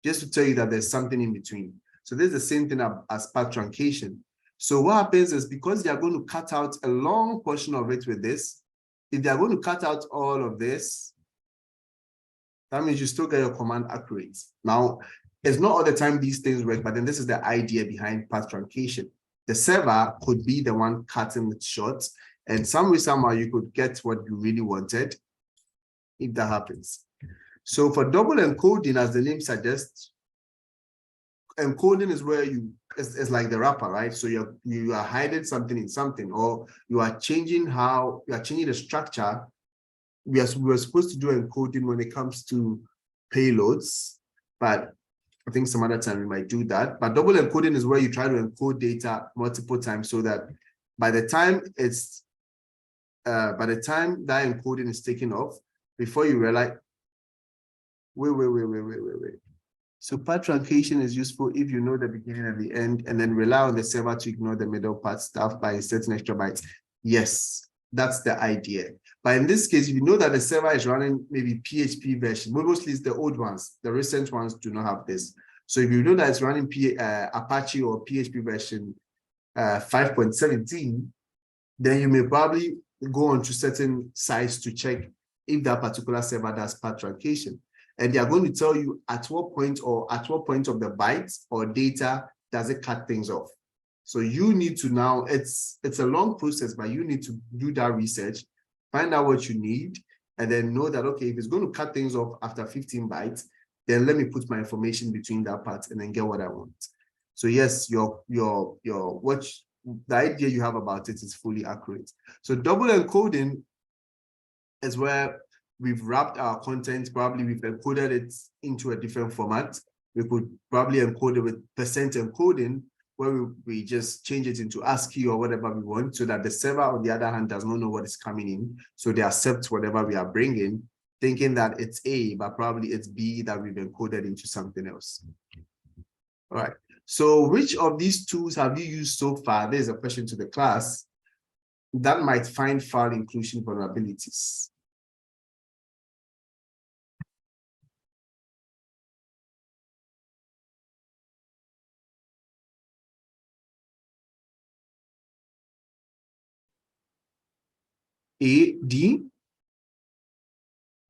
just to tell you that there's something in between. So this is the same thing as path truncation. So what happens is because they are going to cut out a long portion of it with this, if they are going to cut out all of this, that means you still get your command accurate. Now, it's not all the time these things work, but then this is the idea behind path truncation. The server could be the one cutting it short, and some way, somehow you could get what you really wanted if that happens. So for double encoding, as the name suggests, encoding is where it's like the wrapper, right? So you are hiding something in something, or you are changing the structure. We were supposed to do encoding when it comes to payloads, but I think some other time we might do that. But double encoding is where you try to encode data multiple times so that by the time that encoding is taken off, before you realize, wait. So path truncation is useful if you know the beginning and the end, and then rely on the server to ignore the middle part stuff by inserting extra bytes. Yes, that's the idea. But in this case, if you know that the server is running maybe PHP version, mostly it's the old ones, the recent ones do not have this. So if you know that it's running Apache or PHP version 5.17, then you may probably go on to certain sites to check if that particular server does path truncation. And they are going to tell you at what point of the bytes or data does it cut things off. So you need to now, it's a long process, but you need to do that research, find out what you need, and then know that, okay, if it's going to cut things off after 15 bytes, then let me put my information between that part and then get what I want. So yes, the idea you have about it is fully accurate. So double encoding is where we've wrapped our content, probably we've encoded it into a different format. We could probably encode it with percent encoding, where we just change it into ASCII or whatever we want, so that the server, on the other hand, does not know what is coming in. So they accept whatever we are bringing, thinking that it's A, but probably it's B that we've encoded into something else. All right. So which of these tools have you used so far? There's a question to the class that might find file inclusion vulnerabilities. A, D,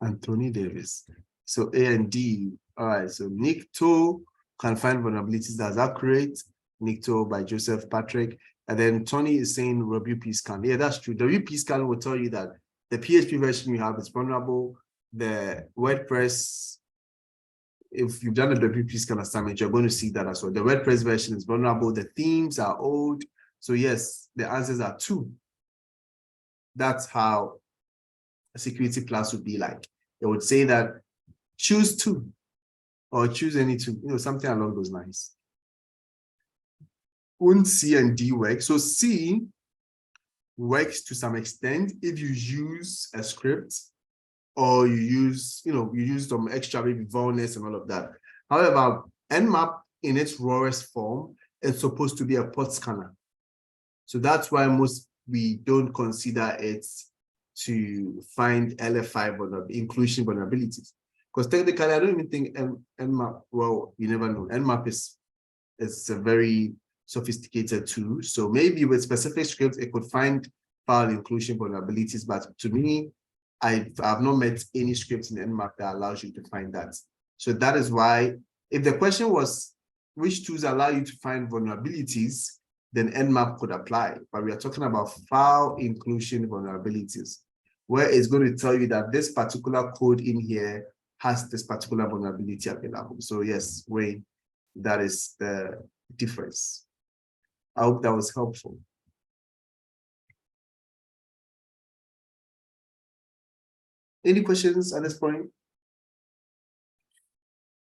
Anthony Davis. So A and D. All right. So Nick Toe can find vulnerabilities. That's accurate. Nick Toe by Joseph Patrick. And then Tony is saying WP scan. Yeah, that's true. WP scan will tell you that the PHP version you have is vulnerable. The WordPress, if you've done a WP scan assignment, you're going to see that as well. The WordPress version is vulnerable. The themes are old. So yes, the answers are 2. That's how a security class would be like. It would say that choose 2 or choose any 2, something along those lines. Wouldn't C and D work? So C works to some extent if you use a script or you use some extra maybe vulners and all of that. However, Nmap in its rawest form is supposed to be a port scanner. So that's why we don't consider it to find LF5 inclusion vulnerabilities. Because technically, I don't even think Nmap, well, you never know. Nmap is a very sophisticated tool. So maybe with specific scripts, it could find file inclusion vulnerabilities. But to me, I've not met any scripts in Nmap that allows you to find that. So that is why, if the question was, which tools allow you to find vulnerabilities, then Nmap could apply. But we are talking about file inclusion vulnerabilities, where it's going to tell you that this particular code in here has this particular vulnerability available. So yes, Wayne, that is the difference. I hope that was helpful. Any questions at this point?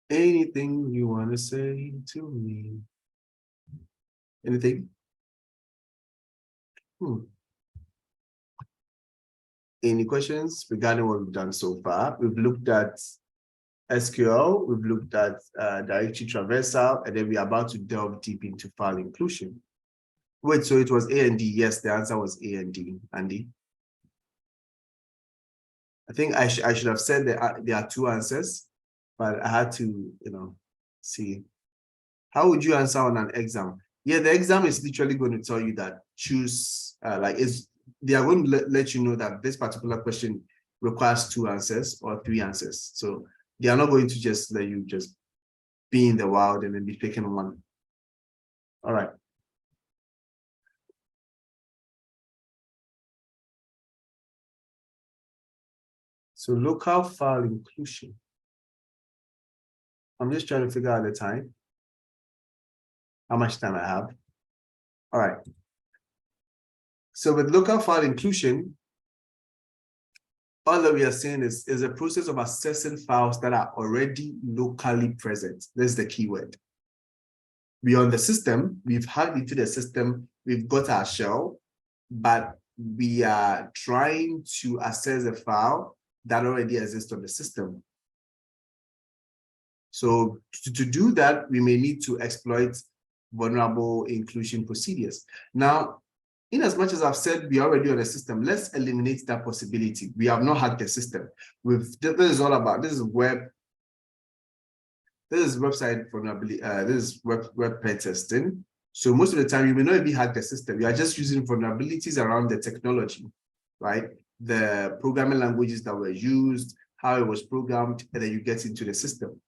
Anything you want to say to me? Anything? Any questions regarding what we've done so far? We've looked at SQL, we've looked at directory traversal, and then we're about to delve deep into file inclusion. Wait, so it was A and D? Yes, the answer was A and D, Andy. I think I should have said that there are 2 answers, but I had to, see. How would you answer on an exam? Yeah, the exam is literally going to tell you that choose, they are going to let you know that this particular question requires 2 answers or 3 answers. So they are not going to just let you just be in the wild and then be picking one. All right. So local file inclusion. I'm just trying to figure out the time. How much time I have. All right. So with local file inclusion, all that we are saying is a process of accessing files that are already locally present. This is the keyword. We are on the system, we've hacked into the system, we've got our shell, but we are trying to access a file that already exists on the system. So to do that, we may need to exploit vulnerable inclusion procedures. Now, in as much as I've said we're already on the system, let's eliminate that possibility. We have not hacked the system. This is all about, this is website vulnerability, this is web pen testing. So most of the time, you may not even hack the system. You are just using vulnerabilities around the technology, right? The programming languages that were used, how it was programmed, and then you get into the system.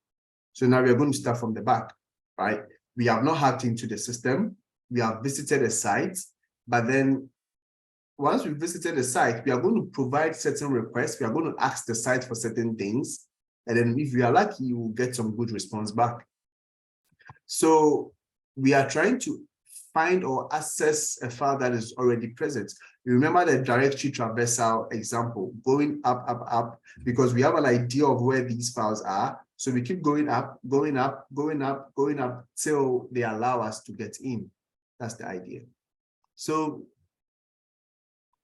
So now we're going to start from the back, right? We have not hacked into the system. We have visited a site, but then once we visited the site, we are going to provide certain requests. We are going to ask the site for certain things. And then if we are lucky, you will get some good response back. So we are trying to find or access a file that is already present. You remember the directory traversal example, going up, up, up, because we have an idea of where these files are. So we keep going up, going up, going up, going up till they allow us to get in. That's the idea. So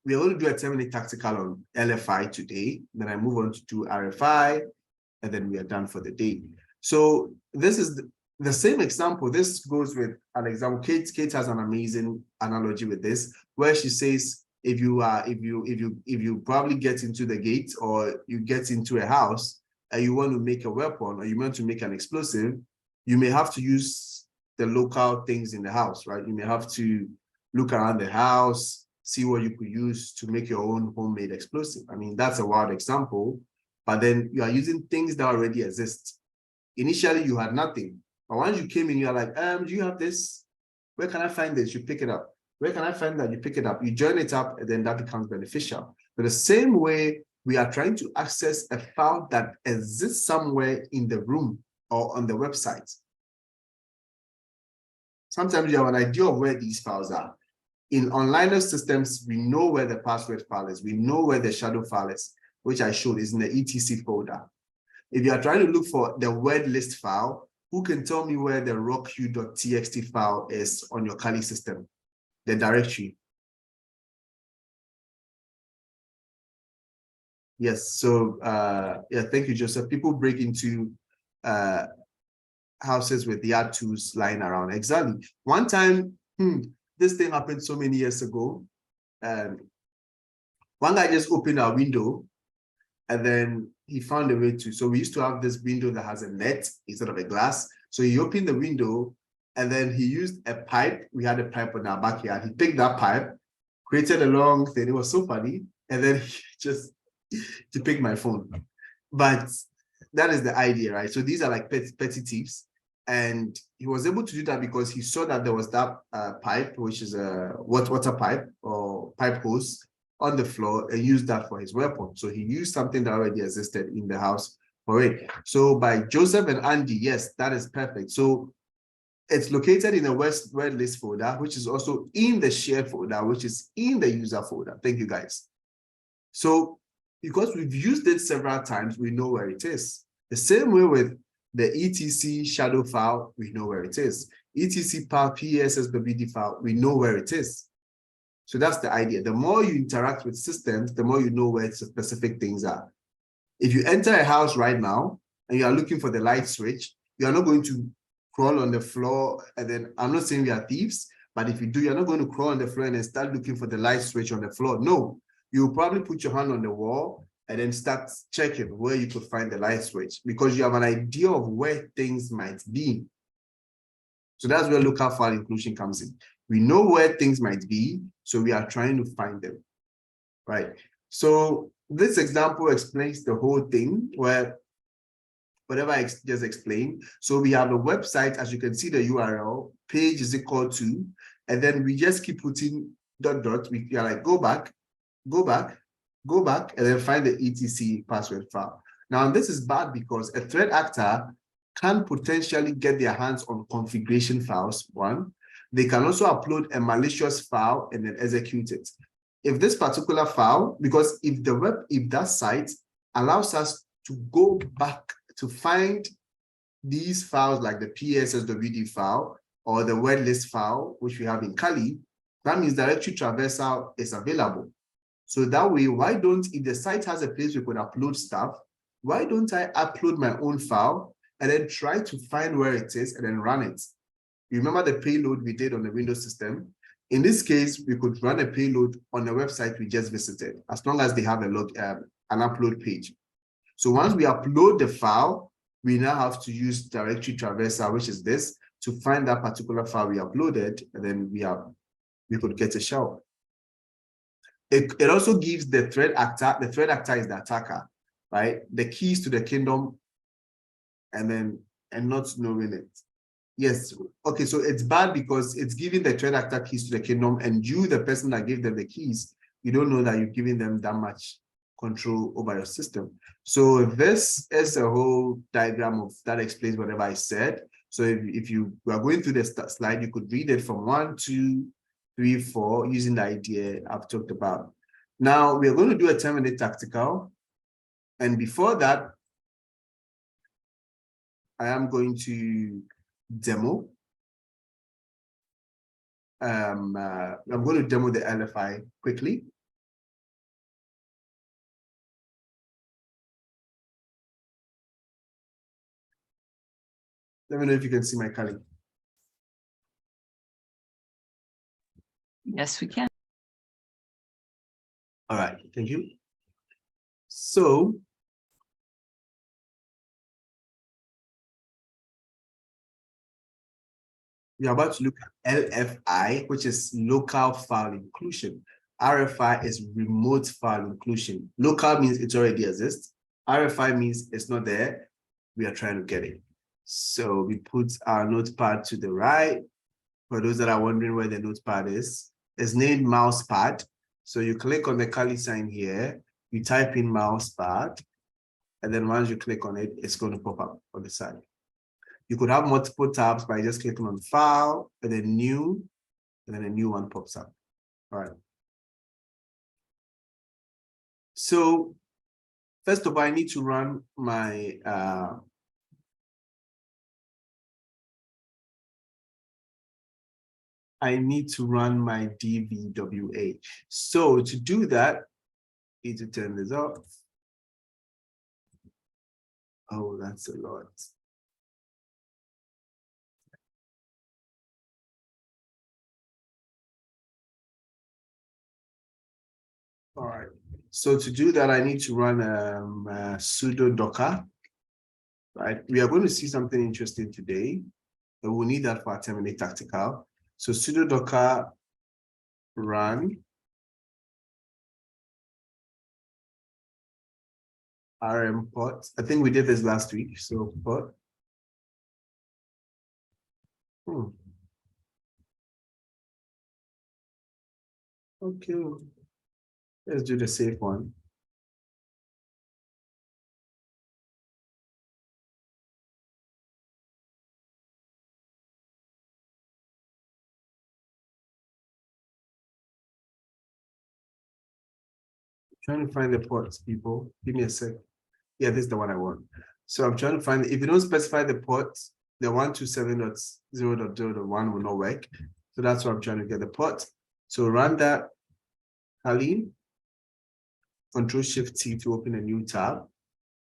we're going to do a 10-minute tactical on LFI today. Then I move on to do RFI, and then we are done for the day. So this is the same example. This goes with an example. Kate has an amazing analogy with this, where she says, if you probably get into the gate or you get into a house and you want to make a weapon or you want to make an explosive, you may have to use the local things in the house, right? You may have to look around the house, see what you could use to make your own homemade explosive. I mean, that's a wild example, but then you are using things that already exist. Initially, you had nothing, but once you came in, you're like, do you have this? Where can I find this? You pick it up. Where can I find that? You pick it up. You join it up, and then that becomes beneficial. But the same way, we are trying to access a file that exists somewhere in the room or on the website. Sometimes you have an idea of where these files are. In online systems, we know where the password file is. We know where the shadow file is, which I showed is in the etc folder. If you are trying to look for the word list file, who can tell me where the rocku.txt file is on your Kali system, the directory? Yes, so yeah, thank you, Joseph. People break into houses with yard tools lying around. Exactly. One time, this thing happened so many years ago. One guy just opened our window and then he found a way to, so we used to have this window that has a net instead of a glass. So he opened the window and then he used a pipe. We had a pipe in our backyard. He picked that pipe, created a long thing. It was so funny. And then he just, to pick my phone. But that is the idea, right? So these are like petty thieves. And he was able to do that because he saw that there was that pipe, which is a water pipe or pipe hose on the floor, and used that for his weapon. So he used something that already existed in the house for it. So by Joseph and Andy, yes, that is perfect. So it's located in the word list folder, which is also in the shared folder, which is in the user folder. Thank you, guys. So because we've used it several times, we know where it is. The same way with the etc shadow file, we know where it is. etc PSSWD file, we know where it is. So that's the idea. The more you interact with systems, the more you know where specific things are. If you enter a house right now and you are looking for the light switch, you are not going to crawl on the floor. And then I'm not saying we are thieves, but if you do, you're not going to crawl on the floor and then start looking for the light switch on the floor. No, you'll probably put your hand on the wall and then start checking where you could find the light switch because you have an idea of where things might be. So that's where local file inclusion comes in. We know where things might be, so we are trying to find them, right? So this example explains the whole thing where whatever I just explained. So we have a website, as you can see the URL, page is equal to, and then we just keep putting ... We are like, go back, and then find the etc password file. Now, this is bad because a threat actor can potentially get their hands on configuration files, one. They can also upload a malicious file and then execute it. If this particular file, because if that site allows us to go back to find these files like the PSSWD file or the word list file, which we have in Kali, that means directory traversal is available. So that way, if the site has a place we could upload stuff, why don't I upload my own file and then try to find where it is and then run it? You remember the payload we did on the Windows system? In this case, we could run a payload on the website we just visited, as long as they have an upload page. So once we upload the file, we now have to use directory traversal, which is this, to find that particular file we uploaded, and then we could get a shell. It also gives the threat actor is the attacker, right? The keys to the kingdom, and not knowing it. Yes, okay, so it's bad because it's giving the threat actor keys to the kingdom, and you, the person that gave them the keys, you don't know that you're giving them that much control over your system. So this is a whole diagram that explains whatever I said. So if you are going through the slide, you could read it from 1, 2, 3, 4, using the idea I've talked about. Now we're going to do a 10-minute tactical. And before that, I am going to demo. I'm going to demo the LFI quickly. Let me know if you can see my Kali. Yes, we can. All right, thank you. So we are about to look at LFI, which is local file inclusion. RFI is remote file inclusion. Local means it already exists. RFI means it's not there. We are trying to get it. So we put our notepad to the right. For those that are wondering where the notepad is, it's named mousepad. So you click on the curly sign here, you type in mousepad, and then once you click on it, it's going to pop up on the side. You could have multiple tabs by just clicking on file and then new, and then a new one pops up. All right. So first of all, I need to run my DVWA. So to do that, I need to turn this off. Oh, that's a lot. All right. So to do that, I need to run sudo docker. Right. We are going to see something interesting today, and we'll need that for our terminate tactical. So sudo docker run rm port. I think we did this last week. So port. Okay. Let's do the safe one. Trying to find the ports, people. Give me a sec. Yeah, this is the one I want. So I'm trying to find, if you don't specify the ports, the 127.0.0.1 will not work. So that's why I'm trying to get the port. So run that, Halim. Control-Shift-T to open a new tab.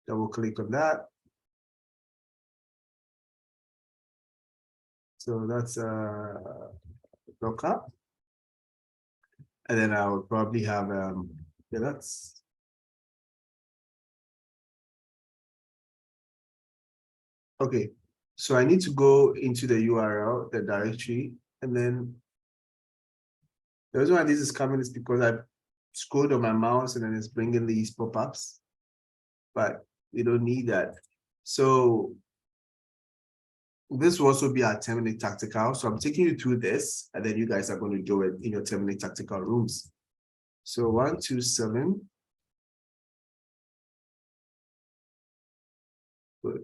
Double click on that. So that's Docker. And then I will probably have, yeah, that's. Okay, so I need to go into the URL, the directory, and then the reason why this is coming is because I scrolled on my mouse and then it's bringing these pop-ups, but we don't need that. So this will also be our terminate tactical. So I'm taking you through this, and then you guys are going to do it in your terminate tactical rooms. So 127. Good.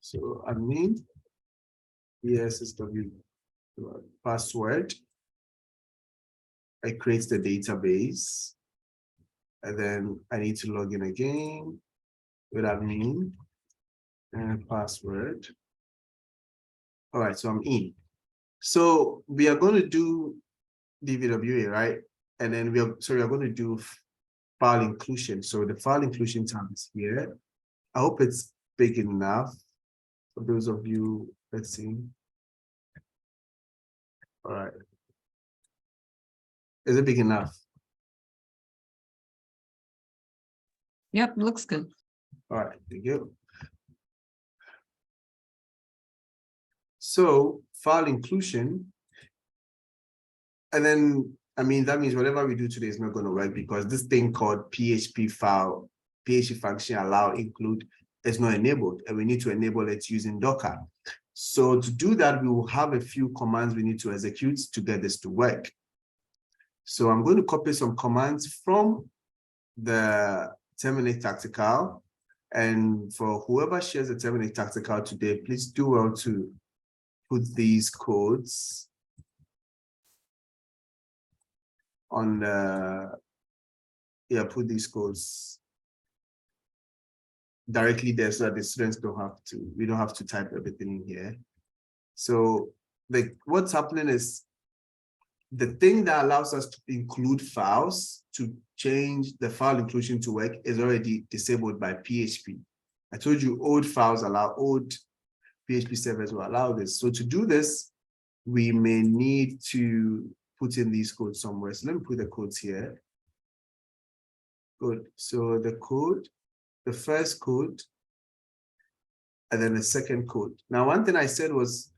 So admin, ESSW password. I create the database, and then I need to log in again with admin and password. All right, so I'm in. So we are going to do DVWA, right? And then we are going to do file inclusion. So the file inclusion tab is here. I hope it's big enough for those of you, let's see. All right. Is it big enough? Yep, looks good. All right, thank you. So file inclusion, and then, I mean, that means whatever we do today is not going to work because this thing called PHP file, PHP function allow include is not enabled, and we need to enable it using Docker. So to do that, we will have a few commands we need to execute to get this to work. So I'm going to copy some commands from the terminate tactical. And for whoever shares the terminate tactical today, please do well to put these codes on the, yeah, put these codes directly there so that the students don't have to, we don't have to type everything in here. So what's happening is the thing that allows us to include files to change the file inclusion to work is already disabled by PHP. I told you old files allow, old PHP servers will allow this. So to do this, we may need to put in these codes somewhere. So let me put the codes here. Good. So the code, the first code, and then the second code. Now, one thing I said was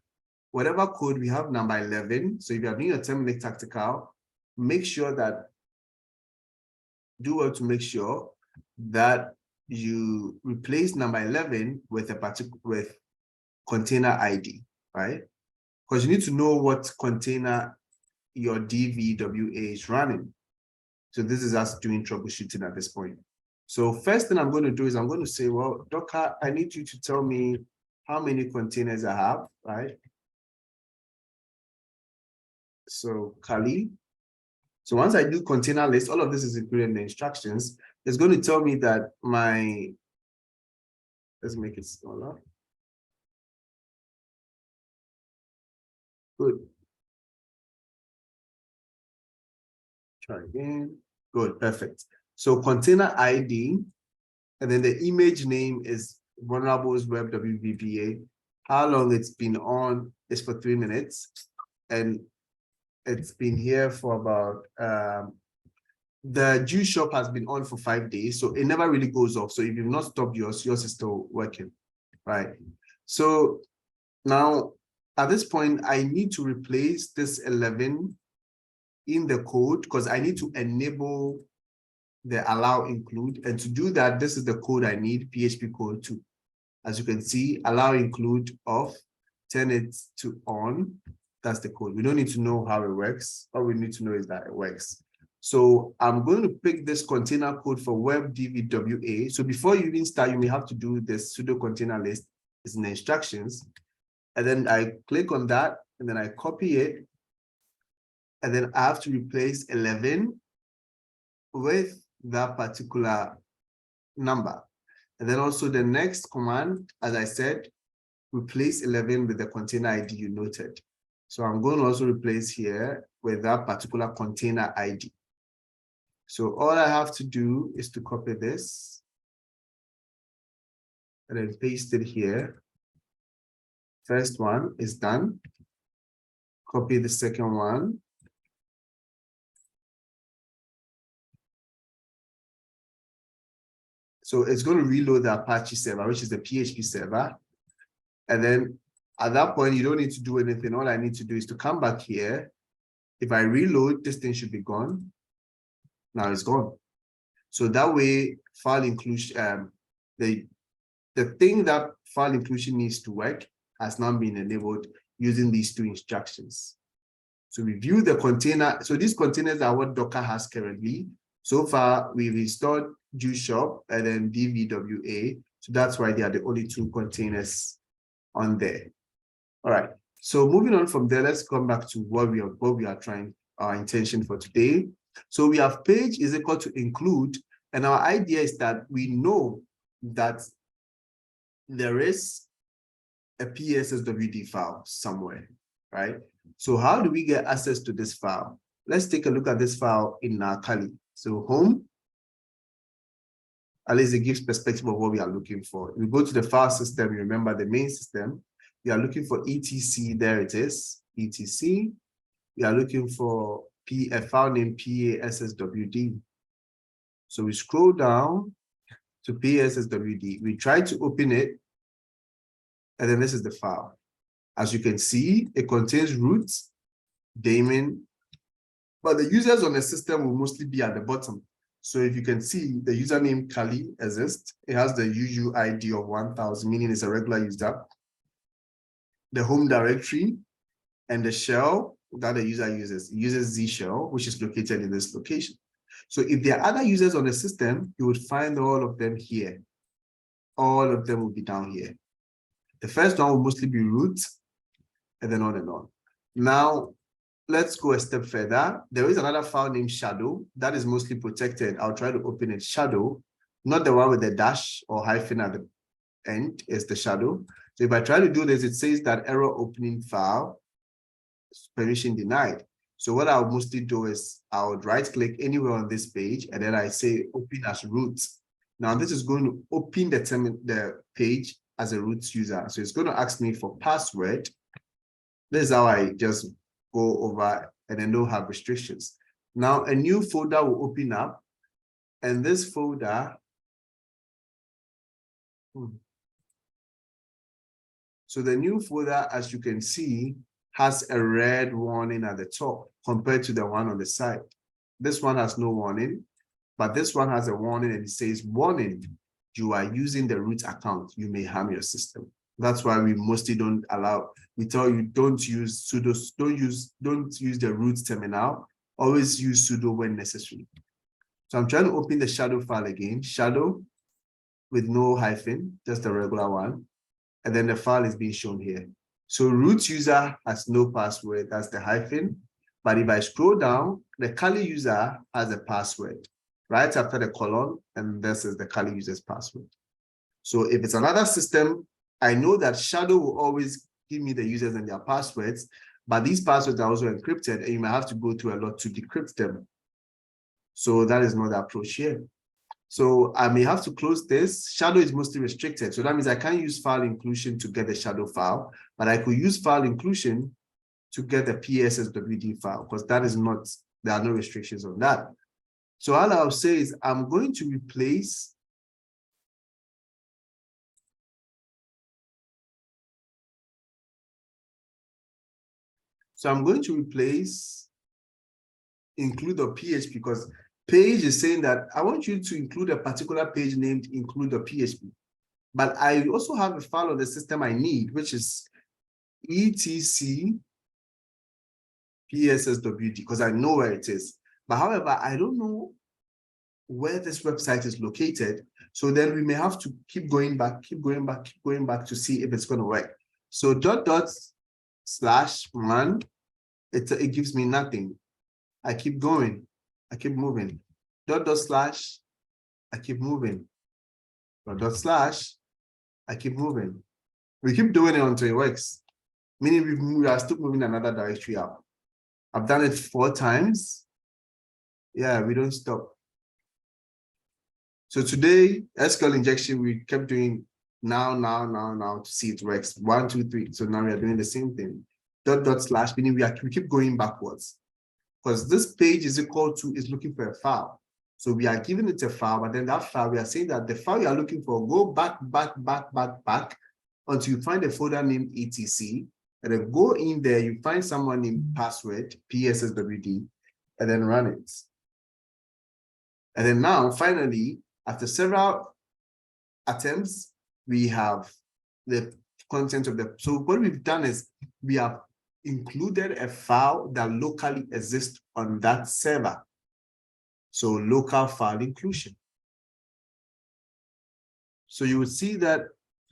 whatever code we have number 11. So if you are doing a terminate tactical, make sure that do well to make sure that you replace number 11 with a particular with container ID, right? Because you need to know what container your DVWA is running. So this is us doing troubleshooting at this point. So first thing I'm going to do is I'm going to say, well, Docker, I need you to tell me how many containers I have, right? So Kali. So once I do container list, all of this is included in the instructions. It's going to tell me that my, let's make it smaller. Good. Try again. Good, perfect. So container ID, and then the image name is vulnerables web WVBA. How long it's been on is for 3 minutes. And it's been here for about, the Jew shop has been on for 5 days, so it never really goes off. So if you've not stopped yours is still working, right? So now at this point, I need to replace this 11 in the code because I need to enable the allow include. And to do that, this is the code I need, PHP code 2. As you can see, allow include off, turn it to on. That's the code. We don't need to know how it works. All we need to know is that it works. So I'm going to pick this container code for web DVWA. So before you even start, you may have to do this sudo container list. It's in the instructions. And then I click on that, and then I copy it. And then I have to replace 11 with that particular number. And then also the next command, as I said, replace 11 with the container ID you noted. So I'm going to also replace here with that particular container ID. So all I have to do is to copy this and then paste it here. First one is done. Copy the second one. So it's going to reload the Apache server, which is the PHP server. And then at that point, you don't need to do anything. All I need to do is to come back here. If I reload, this thing should be gone. Now it's gone. So that way, file inclusion, the thing that file inclusion needs to work has now been enabled using these 2 instructions. So we view the container. So these containers are what Docker has currently. So far, we've installed JewShop and then DVWA. So that's why they are the only 2 containers on there. All right. So moving on from there, let's come back to what we are trying, our intention for today. So we have page is equal to include, and our idea is that we know that there is a PSSWD file somewhere, right? So how do we get access to this file? Let's take a look at this file in Kali. So home, at least it gives perspective of what we are looking for. We go to the file system, you remember the main system. We are looking for etc, there it is, etc. We are looking for a file named PASSWD. So we scroll down to PASSWD. We try to open it, and then this is the file. As you can see, it contains root, daemon, but the users on the system will mostly be at the bottom. So if you can see, the username Kali exists. It has the UUID of 1000, meaning it's a regular user. The home directory and the shell that the user uses Z shell, which is located in this location. So if there are other users on the system, you would find all of them here. All of them will be down here. The first one will mostly be root, and then on and on. Now, let's go a step further. There is another file named shadow that is mostly protected. I'll try to open it. Shadow, not the one with the dash or hyphen at the end, is the shadow. So if I try to do this, it says that error opening file, permission denied. So what I'll mostly do is I would right click anywhere on this page, and then I say open as root. Now this is going to open the page as a root user. So it's going to ask me for password. This is how I just go over, and then don't have restrictions. Now a new folder will open up, and this folder, So the new folder, as you can see, has a red warning at the top compared to the one on the side. This one has no warning, but this one has a warning and it says, warning, you are using the root account. You may harm your system. That's why we mostly don't allow, we tell you don't use sudo, don't use the root terminal, always use sudo when necessary. So I'm trying to open the shadow file again, shadow with no hyphen, just a regular one. And then the file is being shown here. So root user has no password, that's the hyphen. But if I scroll down, the Kali user has a password right after the colon, and this is the Kali user's password. So if it's another system, I know that shadow will always give me the users and their passwords, but these passwords are also encrypted, and you might have to go through a lot to decrypt them. So that is not the approach here. So I may have to close this. Shadow is mostly restricted. So that means I can't use file inclusion to get the shadow file, but I could use file inclusion to get the PSSWD file, because that is not, there are no restrictions on that. So all I'll say is I'm going to replace include.php, because page is saying that I want you to include a particular page named include.php. But I also have a file on the system I need, which is etc PSSWD, because I know where it is. But however, I don't know where this website is located. So then we may have to keep going back to see if it's going to work. So /man, it gives me nothing. I keep going, I keep moving. // I keep moving. // I keep moving. We keep doing it until it works. Meaning we are still moving another directory up. I've done it 4 times. Yeah, we don't stop. So today, SQL injection, we kept doing now to see it works. 1, 2, 3. So now we are doing the same thing. // meaning we keep going backwards. Because this page is looking for a file. So we are giving it a file, but then that file, we are saying that the file you are looking for, go back until you find a folder named etc. And then go in there, you find someone named password, PSSWD, and then run it. And then now, finally, after several attempts, we have the content of the, so what we've done is we have included a file that locally exists on that server. So local file inclusion. So you will see that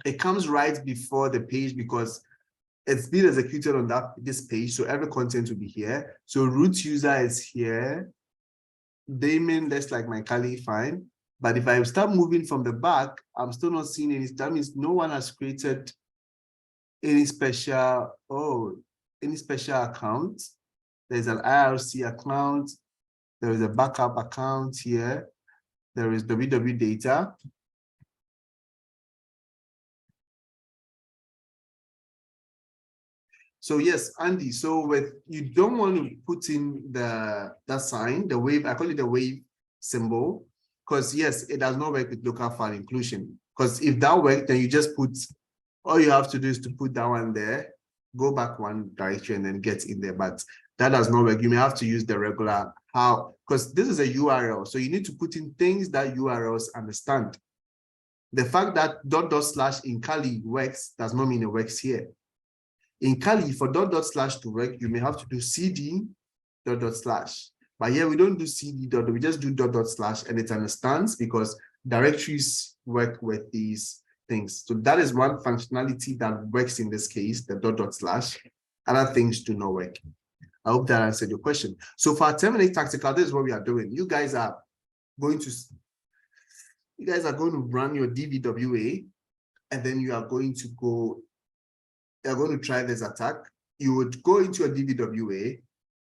it comes right before the page because it's been executed on this page. So every content will be here. So root user is here. Daemon, that's like my Kali, fine. But if I start moving from the back, I'm still not seeing any. That means no one has created any special account. There's an IRC account. There is a backup account here. There is WW data. So yes, Andy, so you don't want to put in that sign, the wave, I call it the wave symbol, because yes, it does not work with local file inclusion. Because if that worked, then you just all you have to do is to put that one there, go back one direction and then get in there. But that does not work. You may have to use the regular because this is a URL. So you need to put in things that URLs understand. The fact that // in Kali works does not mean it works here. In Kali, for // to work, you may have to do cd //. But here we don't do cd, we just do // and it understands because directories work with these things. So that is one functionality that works in this case, the // Other things do not work. I hope that answered your question. So for our terminate tactical, this is what we are doing. You guys are going to run your DVWA, and then you are going to try this attack. You would go into a DVWA,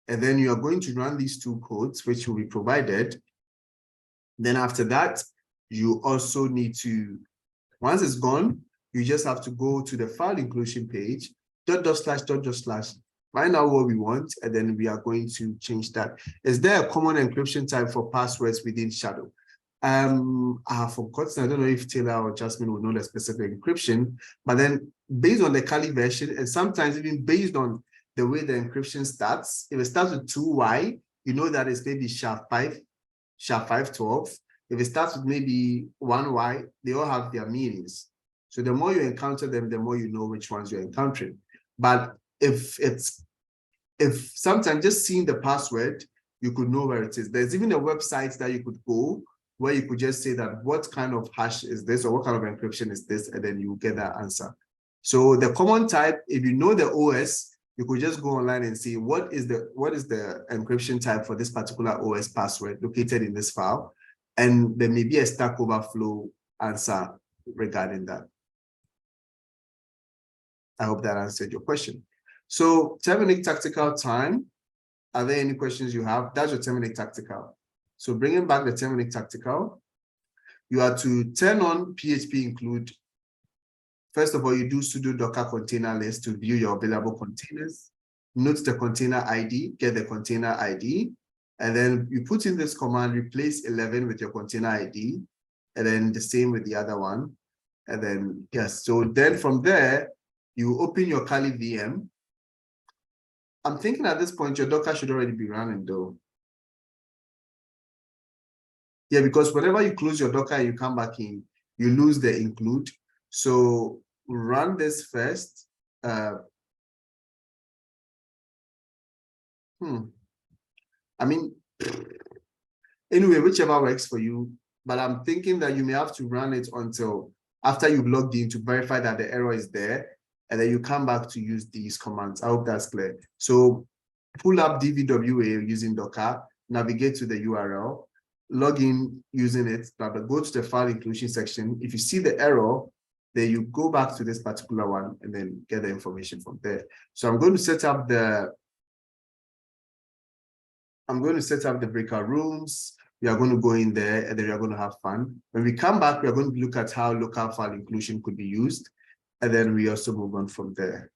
and then you are going to run these 2 codes, which will be provided. Then after that, you also need to, once it's gone, you just have to go to the file inclusion page, // find out what we want, and then we are going to change that. Is there a common encryption type for passwords within Shadow? I have forgotten. I don't know if Taylor or Jasmine would know the specific encryption, but then based on the Kali version, and sometimes even based on the way the encryption starts, if it starts with 2Y, you know that it's maybe #5, #512. If it starts with maybe 1Y, they all have their meanings. So the more you encounter them, the more you know which ones you're encountering. But if sometimes just seeing the password, you could know where it is. There's even a website that you could go where you could just say that what kind of hash is this or what kind of encryption is this, and then you get that answer. So the common type, if you know the OS, you could just go online and see what is the encryption type for this particular OS password located in this file, and there may be a Stack Overflow answer regarding that. I hope that answered your question. So 10-minute tactical time. Are there any questions you have? That's your 10-minute tactical. So bringing back the 10-minute tactical, you are to turn on PHP include. First of all, you do sudo docker container list to view your available containers. Note the container ID, get the container ID, and then you put in this command, replace 11 with your container ID, and then the same with the other one. And then, yes, so then from there, you open your Kali VM. I'm thinking at this point, your Docker should already be running though. Yeah, because whenever you close your Docker and you come back in, you lose the include. So run this first. I mean, anyway, whichever works for you, but I'm thinking that you may have to run it until after you've logged in to verify that the error is there, and then you come back to use these commands. I hope that's clear. So pull up DVWA using Docker, navigate to the URL, log in using it, but go to the file inclusion section. If you see the error, then you go back to this particular one and then get the information from there. So I'm going to set up the breakout rooms. We are going to go in there and then we are going to have fun. When we come back, we are going to look at how local file inclusion could be used. And then we also move on from there.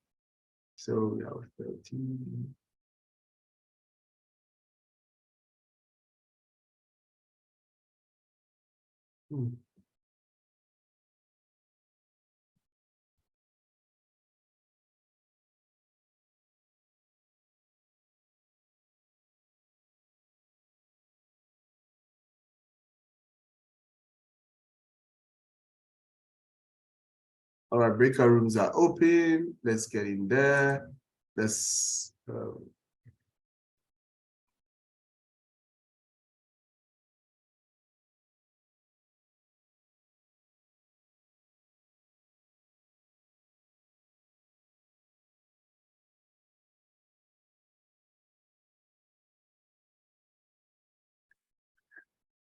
So we have 13. All right, breakout rooms are open. Let's get in there. Let's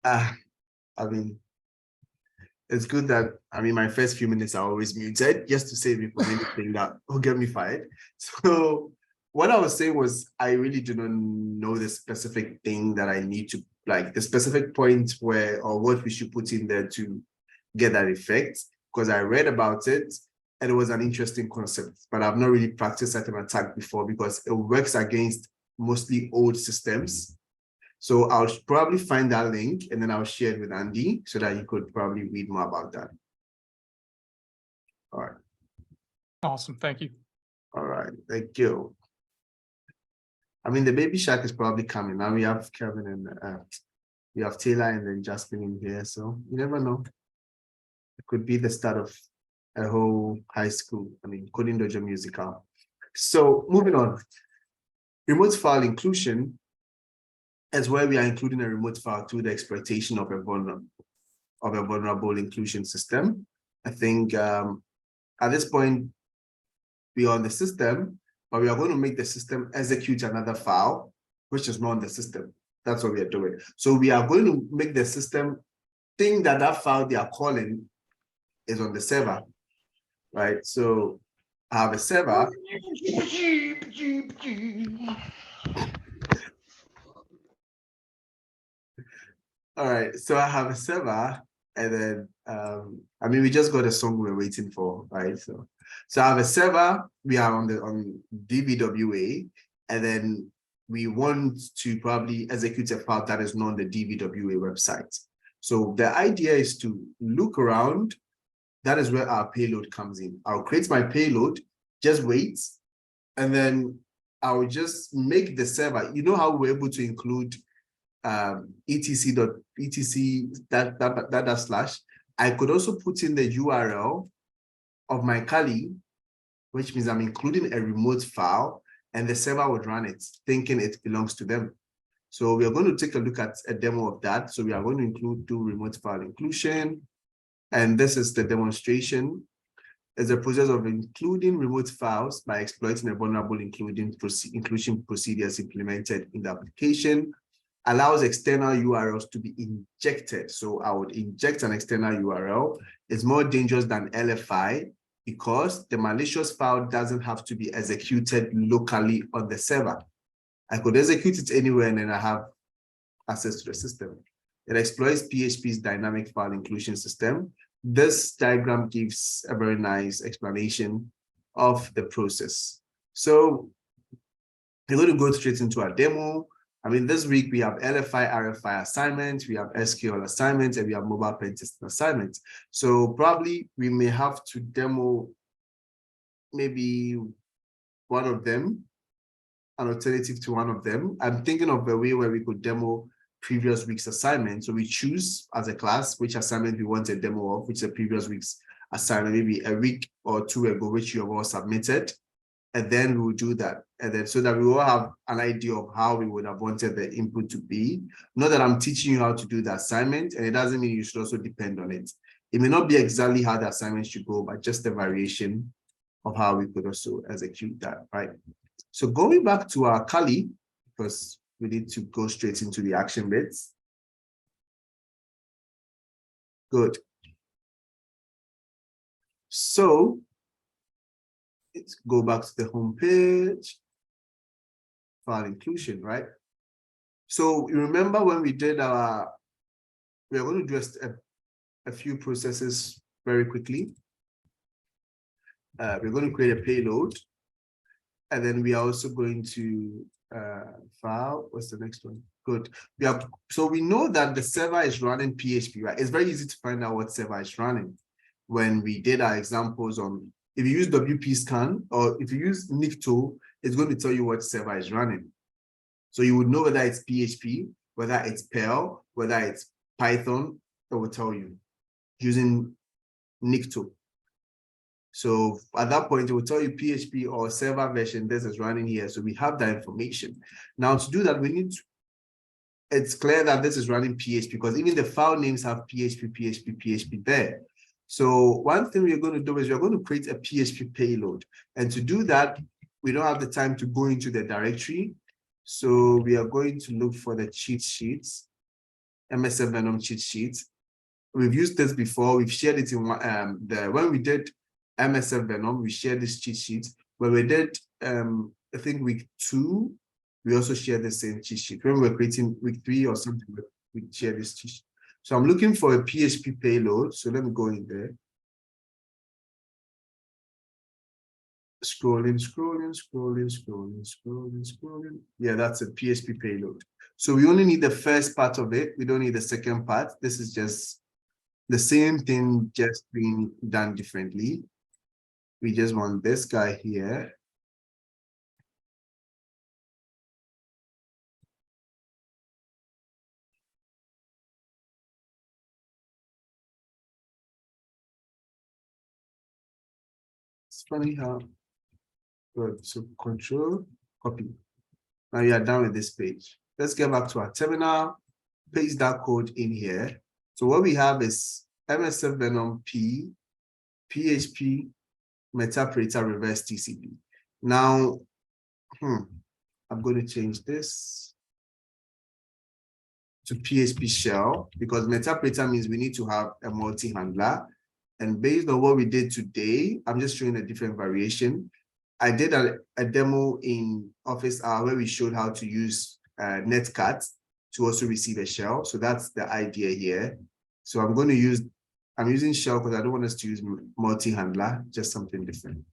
I mean, it's good that, I mean, my first few minutes are always muted just to save me from anything that will get me fired. So what I was saying was, I really do not know the specific thing that I need to, like the specific point where, or what we should put in there to get that effect, because I read about it and it was an interesting concept, but I've not really practiced such an attack before because it works against mostly old systems. So I'll probably find that link and then I'll share it with Andy so that he could probably read more about that. All right. Awesome. Thank you. All right. Thank you. I mean, the baby shark is probably coming. Now we have Kevin and we have Taylor and then Jasmine in here. So you never know. It could be the start of a whole high school, I mean, Coding Dojo musical. So moving on. Remote file inclusion is where we are including a remote file to the exploitation of a vulnerable inclusion system. I think at this point, we are on the system, but we are going to make the system execute another file, which is not on the system. That's what we are doing. So we are going to make the system think that that file they are calling is on the server, right? So I have a server. All right, so I have a server, and then I mean, we just got a song we're waiting for, right? So I have a server. We are on DVWA, and then we want to probably execute a file that is not on the DVWA website. So the idea is to look around. That is where our payload comes in. I'll create my payload, just wait, and then I'll just make the server. You know how we're able to include etc that slash. I could also put in the URL of my Kali, which means I'm including a remote file, and the server would run it, thinking it belongs to them. So we are going to take a look at a demo of that. So we are going to do remote file inclusion. And this is the demonstration. It's a process of including remote files by exploiting a vulnerable inclusion procedures implemented in the application. Allows external URLs to be injected. So I would inject an external URL. It's more dangerous than LFI because the malicious file doesn't have to be executed locally on the server. I could execute it anywhere and then I have access to the system. It exploits PHP's dynamic file inclusion system. This diagram gives a very nice explanation of the process. So we're going to go straight into our demo. I mean, this week we have LFI, RFI assignments, we have SQL assignments, and we have mobile pen testing assignments. So probably we may have to demo maybe one of them, an alternative to one of them. I'm thinking of a way where we could demo previous week's assignment. So we choose as a class which assignment we want a demo of, which is a previous week's assignment, maybe a week or two ago, which you have all submitted. And then we will do that. And then so that we all have an idea of how we would have wanted the input to be. Not that I'm teaching you how to do the assignment, and it doesn't mean you should also depend on it. It may not be exactly how the assignment should go, but just a variation of how we could also execute that, right? So going back to our Kali, because we need to go straight into the action bits. Good. So let's go back to the home page. File inclusion, right? So you remember when we did our, we are going to do a few processes very quickly. We're going to create a payload. And then we are also going to file. What's the next one? Good. So we know that the server is running PHP, right? It's very easy to find out what server is running. When we did our examples on, if you use WP scan or if you use Nikto, it's going to tell you what server is running. So you would know whether it's PHP, whether it's Perl, whether it's Python, it will tell you using Nikto. So at that point, it will tell you PHP or server version, this is running here. So we have that information. Now to do that, we need to, it's clear that this is running PHP because even the file names have PHP there. So one thing we're going to do is we're going to create a PHP payload. And to do that, we don't have the time to go into the directory. So we are going to look for the cheat sheets, MSF Venom cheat sheets. We've used this before. We've shared it in when we did MSF Venom, we shared this cheat sheet. When we did, I think week 2, we also shared the same cheat sheet. When we were creating week 3 or something, we shared this cheat sheet. So I'm looking for a PHP payload. So let me go in there. Scrolling. Yeah, that's a PHP payload. So we only need the first part of it. We don't need the second part. This is just the same thing, just being done differently. We just want this guy here. It's funny how, good. So control, copy. Now you are done with this page. Let's get back to our terminal, paste that code in here. So what we have is MSF Venom P, PHP, Metapreter reverse TCP. Now, I'm going to change this to PHP shell because Metapreter means we need to have a multi-handler. And based on what we did today, I'm just showing a different variation. I did a demo in Office Hour where we showed how to use Netcat to also receive a shell. So that's the idea here. So I'm going to use, I'm using shell because I don't want us to use multi-handler, just something different.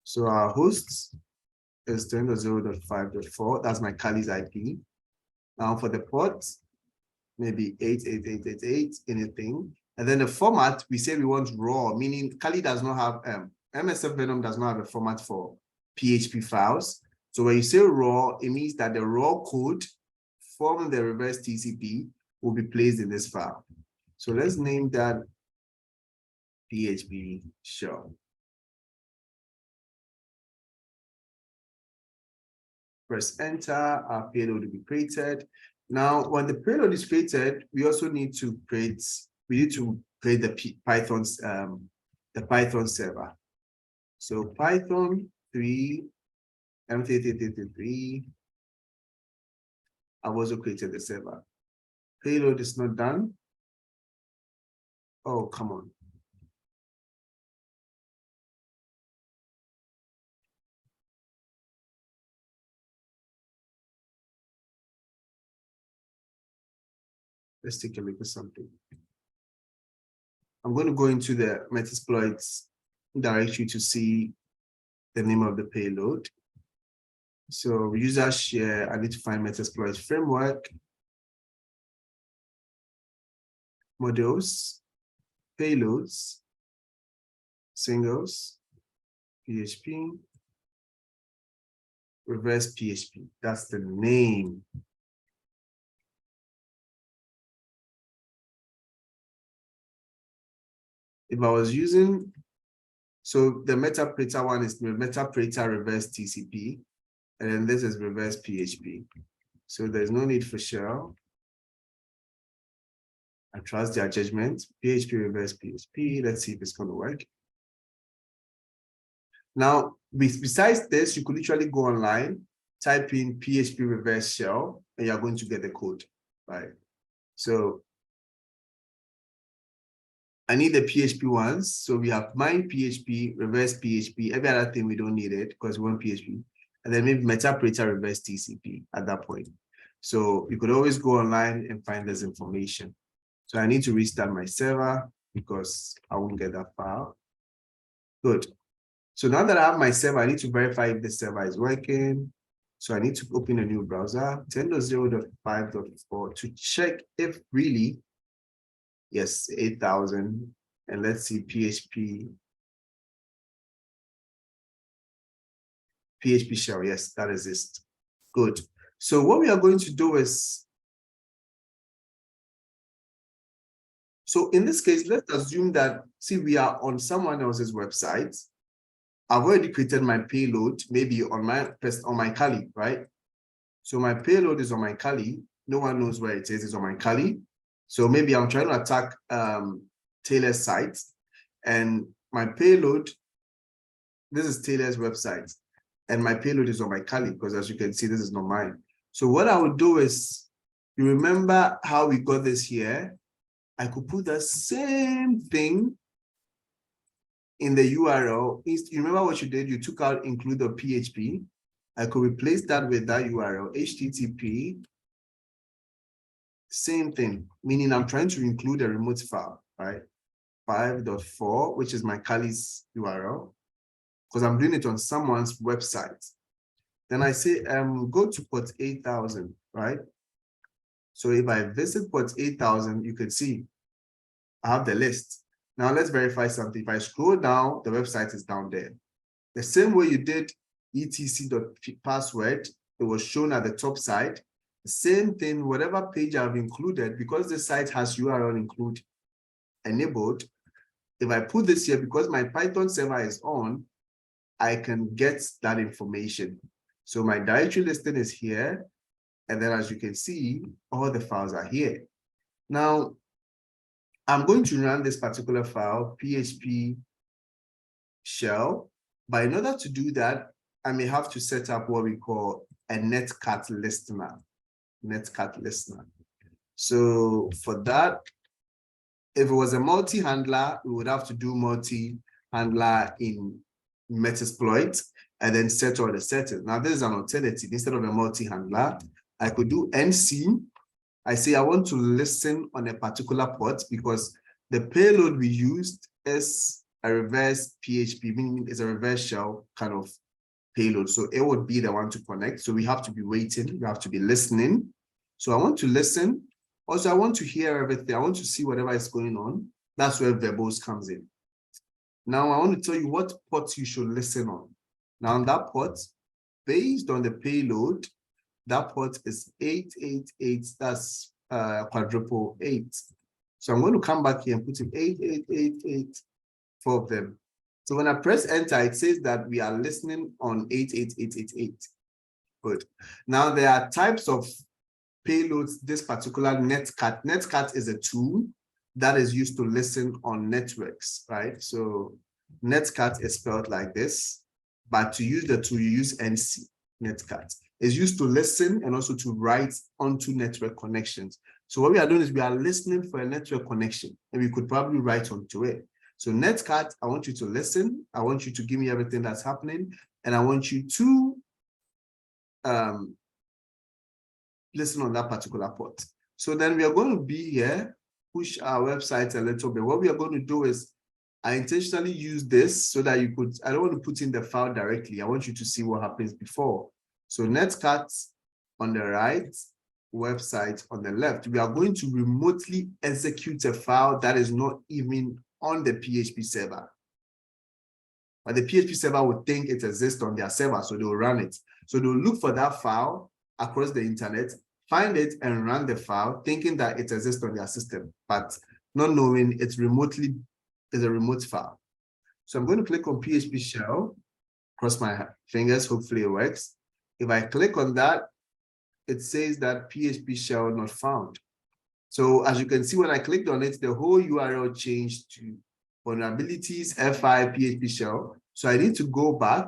So our hosts is 10.0.5.4. That's my Kali's IP. Now for the port, maybe 88888, anything. And then the format, we say we want raw, meaning Kali does not have, MSF Venom does not have a format for PHP files. So when you say raw, it means that the raw code from the reverse TCP will be placed in this file. So let's name that PHP shell. Press enter, our payload will be created. Now, when the payload is created, we also need to create, the Python server. So Python 3 M33. I've also created the server. Payload is not done. Oh, come on. Let's take a look at something. I'm going to go into the Metasploit directory to see the name of the payload. So user share, I need to find Metasploit framework, models, payloads, singles, PHP, reverse PHP. That's the name. If I was using, so the Metapreter one is the Metapreter reverse TCP, and then this is reverse PHP. So there's no need for shell. I trust their judgment. PHP reverse PHP. Let's see if it's going to work. Now, besides this, you could literally go online, type in PHP reverse shell, and you're going to get the code, right? So I need the PHP ones. So we have mine PHP, reverse PHP, every other thing we don't need it because we want PHP. And then maybe Metapreter reverse TCP at that point. So you could always go online and find this information. So I need to restart my server because I won't get that file. Good. So now that I have my server, I need to verify if the server is working. So I need to open a new browser, 10.0.5.4 to check if really, yes, 8,000. And let's see PHP shell. Yes, that exists. Good. So what we are going to do is, so in this case, let's assume that, see, we are on someone else's website. I've already created my payload, maybe on my Kali, right? So my payload is on my Kali. No one knows where it is. It's on my Kali. So maybe I'm trying to attack Taylor's site, and my payload, this is Taylor's website, and my payload is on my Kali, because as you can see, this is not mine. So what I would do is, you remember how we got this here? I could put the same thing in the URL. You remember what you did? You took out include.php. I could replace that with that URL, HTTP. Same thing, meaning I'm trying to include a remote file, right? 5.4, which is my Kali's URL, because I'm doing it on someone's website. Then I say, go to port 8000, right? So if I visit port 8000, you can see I have the list. Now let's verify something. If I scroll down, the website is down there. The same way you did etc.password, it was shown at the top side. The same thing, whatever page I've included, because the site has URL include enabled, if I put this here, because my Python server is on, I can get that information. So my directory listing is here. And then as you can see, all the files are here. Now, I'm going to run this particular file, PHP shell. But in order to do that, I may have to set up what we call a netcat listener. Netcat listener. So for that, if it was a multi-handler, we would have to do multi-handler in Metasploit and then set all the settings. Now, this is an alternative. Instead of a multi-handler, I could do NC. I say I want to listen on a particular port because the payload we used is a reverse PHP, meaning it's a reverse shell kind of payload. So it would be the one to connect. So we have to be waiting. We have to be listening. So I want to listen. Also, I want to hear everything. I want to see whatever is going on. That's where verbose comes in. Now I want to tell you what ports you should listen on. Now on that port, based on the payload, that port is 888, that's quadruple 8. So I'm going to come back here and put in 8888, 4 of them. So when I press enter, it says that we are listening on 88888. Good. Now there are types of payloads, this particular netcat. Netcat is a tool that is used to listen on networks, right? So netcat is spelled like this, but to use the tool, you use NC, netcat. It's used to listen and also to write onto network connections. So what we are doing is we are listening for a network connection, and we could probably write onto it. So netcat, I want you to listen. I want you to give me everything that's happening, and I want you to listen on that particular port. So then we are going to be here, push our website a little bit. What we are going to do is I intentionally use this so that you could, I don't want to put in the file directly. I want you to see what happens before. So netcat on the right, website on the left. We are going to remotely execute a file that is not even on the PHP server. But the PHP server would think it exists on their server, so they'll run it. So they'll look for that file across the internet, find it and run the file, thinking that it exists on their system, but not knowing it's remotely is a remote file. So I'm going to click on PHP shell, cross my fingers, hopefully it works. If I click on that, it says that PHP shell not found. So as you can see, when I clicked on it, the whole URL changed to vulnerabilities, FI, PHP shell. So I need to go back,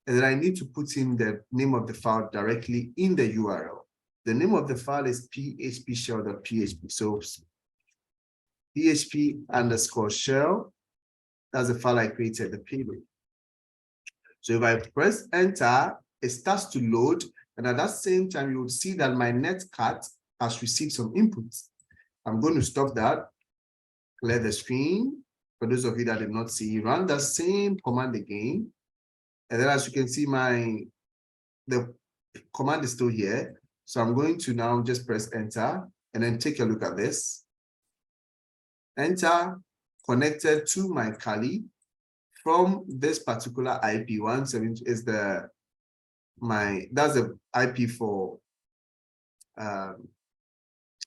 and then I need to put in the name of the file directly in the URL. The name of the file is phpshell.php. So php_shell, that's the file I created, the payload. So if I press enter, it starts to load. And at that same time, you will see that my netcat has received some inputs. I'm going to stop that, clear the screen. For those of you that did not see, run the same command again. And then as you can see, the command is still here. So I'm going to now just press enter and then take a look at this. Enter connected to my Kali from this particular IP. 170 is that's the IP for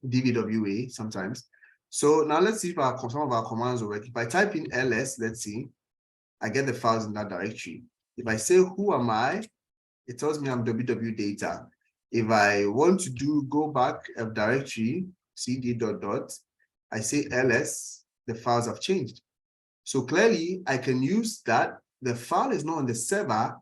DVWA sometimes. So now let's see if some of our commands will work. If I type in ls, let's see, I get the files in that directory. If I say who am I, it tells me I'm www.data. If I want to go back a directory, cd ... I say ls, the files have changed. So clearly I can use that. The file is not on the server,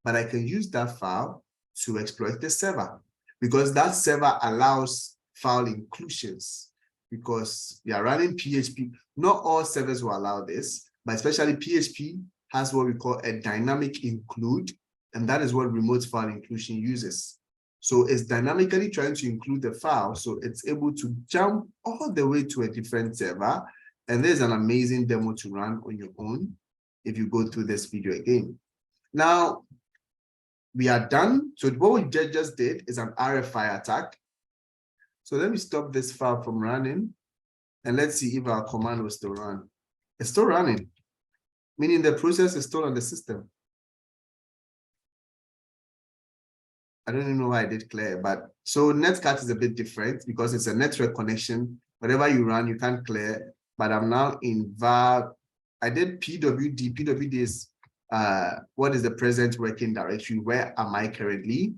but I can use that file to exploit the server, because that server allows file inclusions, because we are running PHP. Not all servers will allow this, but especially PHP has what we call a dynamic include, and that is what remote file inclusion uses. So it's dynamically trying to include the file, so it's able to jump all the way to a different server. And there's an amazing demo to run on your own if you go through this video again. Now, we are done. So what we just did is an RFI attack. So let me stop this file from running, and let's see if our command will still run. It's still running, meaning the process is still on the system. I don't even know why I did clear, but so netcat is a bit different because it's a network connection. Whatever you run, you can't clear. But I'm now in var. I did pwd. Pwd is what is the present working directory? Where am I currently?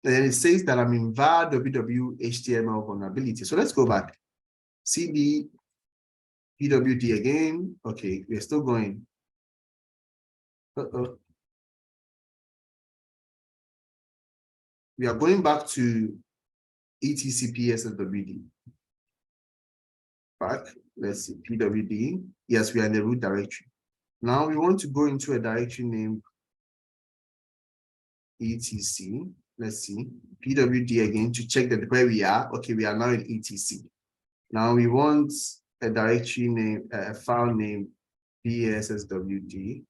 And then it says that I'm in var www HTML vulnerability. So let's go back. cd pwd again. Okay, we're still going. We are going back to etc PSSWD. Back, let's see, pwd. Yes, we are in the root directory. Now we want to go into a directory named etc. Let's see, pwd again to check that where we are. Okay, we are now in etc. Now we want a directory name, a file name PSSWD.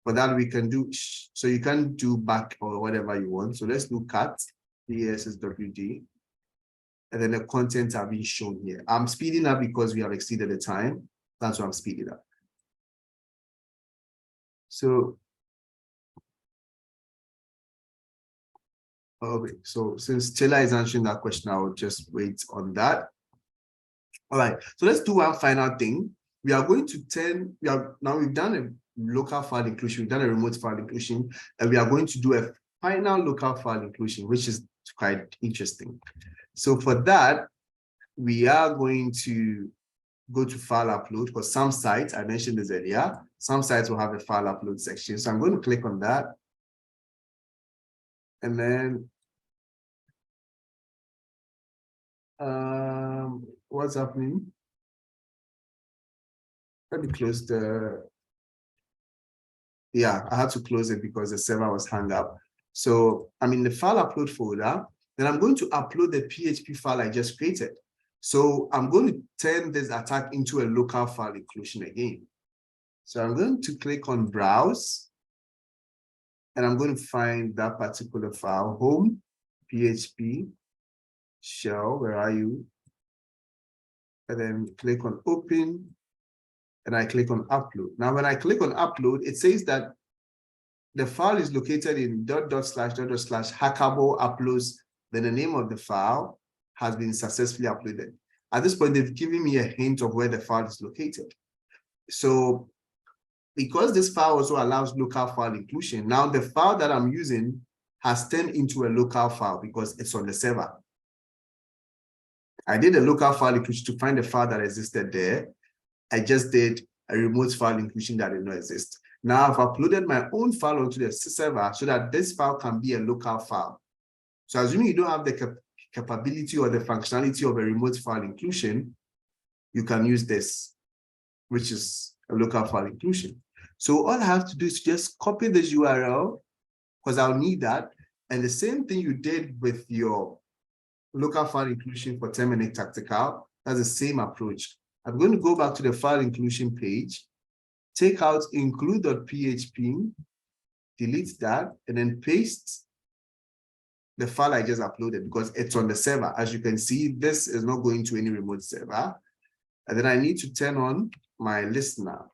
For that we can do, so you can do back or whatever you want. So let's do cat PSSWD. and then the contents are being shown here. I'm speeding up because we have exceeded the time. That's why I'm speeding up. So, okay, so since Taylor is answering that question, I will just wait on that. All right, so let's do one final thing. We are going to turn, we've done a local file inclusion, we've done a remote file inclusion, and we are going to do a final local file inclusion, which is quite interesting. So for that, we are going to go to file upload, because some sites, I mentioned this earlier, some sites will have a file upload section. So I'm going to click on that. And then what's happening? Let me close the, yeah, I had to close it because the server was hung up. So I'm in the file upload folder, then I'm going to upload the PHP file I just created. So I'm going to turn this attack into a local file inclusion again. So I'm going to click on browse, and I'm going to find that particular file, home, PHP, shell, where are you? And then click on open, and I click on upload. Now, when I click on upload, it says that the file is located in .. hackable uploads. Then the name of the file has been successfully uploaded. At this point, they've given me a hint of where the file is located. So because this file also allows local file inclusion, now the file that I'm using has turned into a local file because it's on the server. I did a local file inclusion to find the file that existed there. I just did a remote file inclusion that did not exist. Now I've uploaded my own file onto the server so that this file can be a local file. So assuming you don't have the capability or the functionality of a remote file inclusion, you can use this, which is a local file inclusion. So all I have to do is just copy this URL, because I'll need that. And the same thing you did with your local file inclusion for 10-minute tactical, that's the same approach. I'm going to go back to the file inclusion page, take out include.php, delete that, and then paste the file I just uploaded because it's on the server. As you can see, this is not going to any remote server. And then I need to turn on my listener.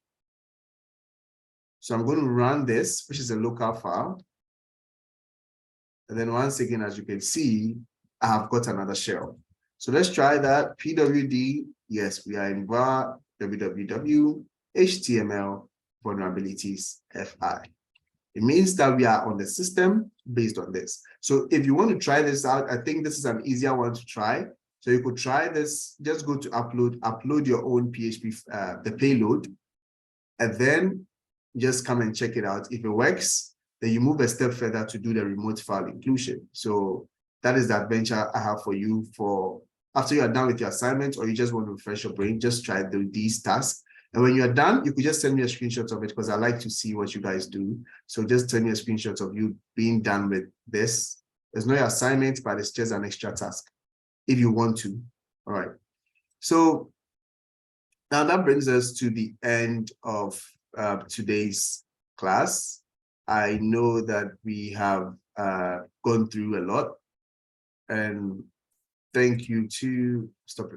So I'm going to run this, which is a local file. And then once again, as you can see, I have got another shell. So let's try that. PWD, yes, we are in var www HTML vulnerabilities FI. It means that we are on the system based on this. So if you want to try this out, I think this is an easier one to try. So you could try this, just go to upload your own PHP, the payload, and then just come and check it out. If it works, then you move a step further to do the remote file inclusion. So that is the adventure I have for you for after you are done with your assignment, or you just want to refresh your brain, just try these tasks. And when you're done, you could just send me a screenshot of it because I like to see what you guys do. So just send me a screenshot of you being done with this. There's no assignment, but it's just an extra task if you want to. All right. So now that brings us to the end of today's class. I know that we have gone through a lot, and thank you to stop it.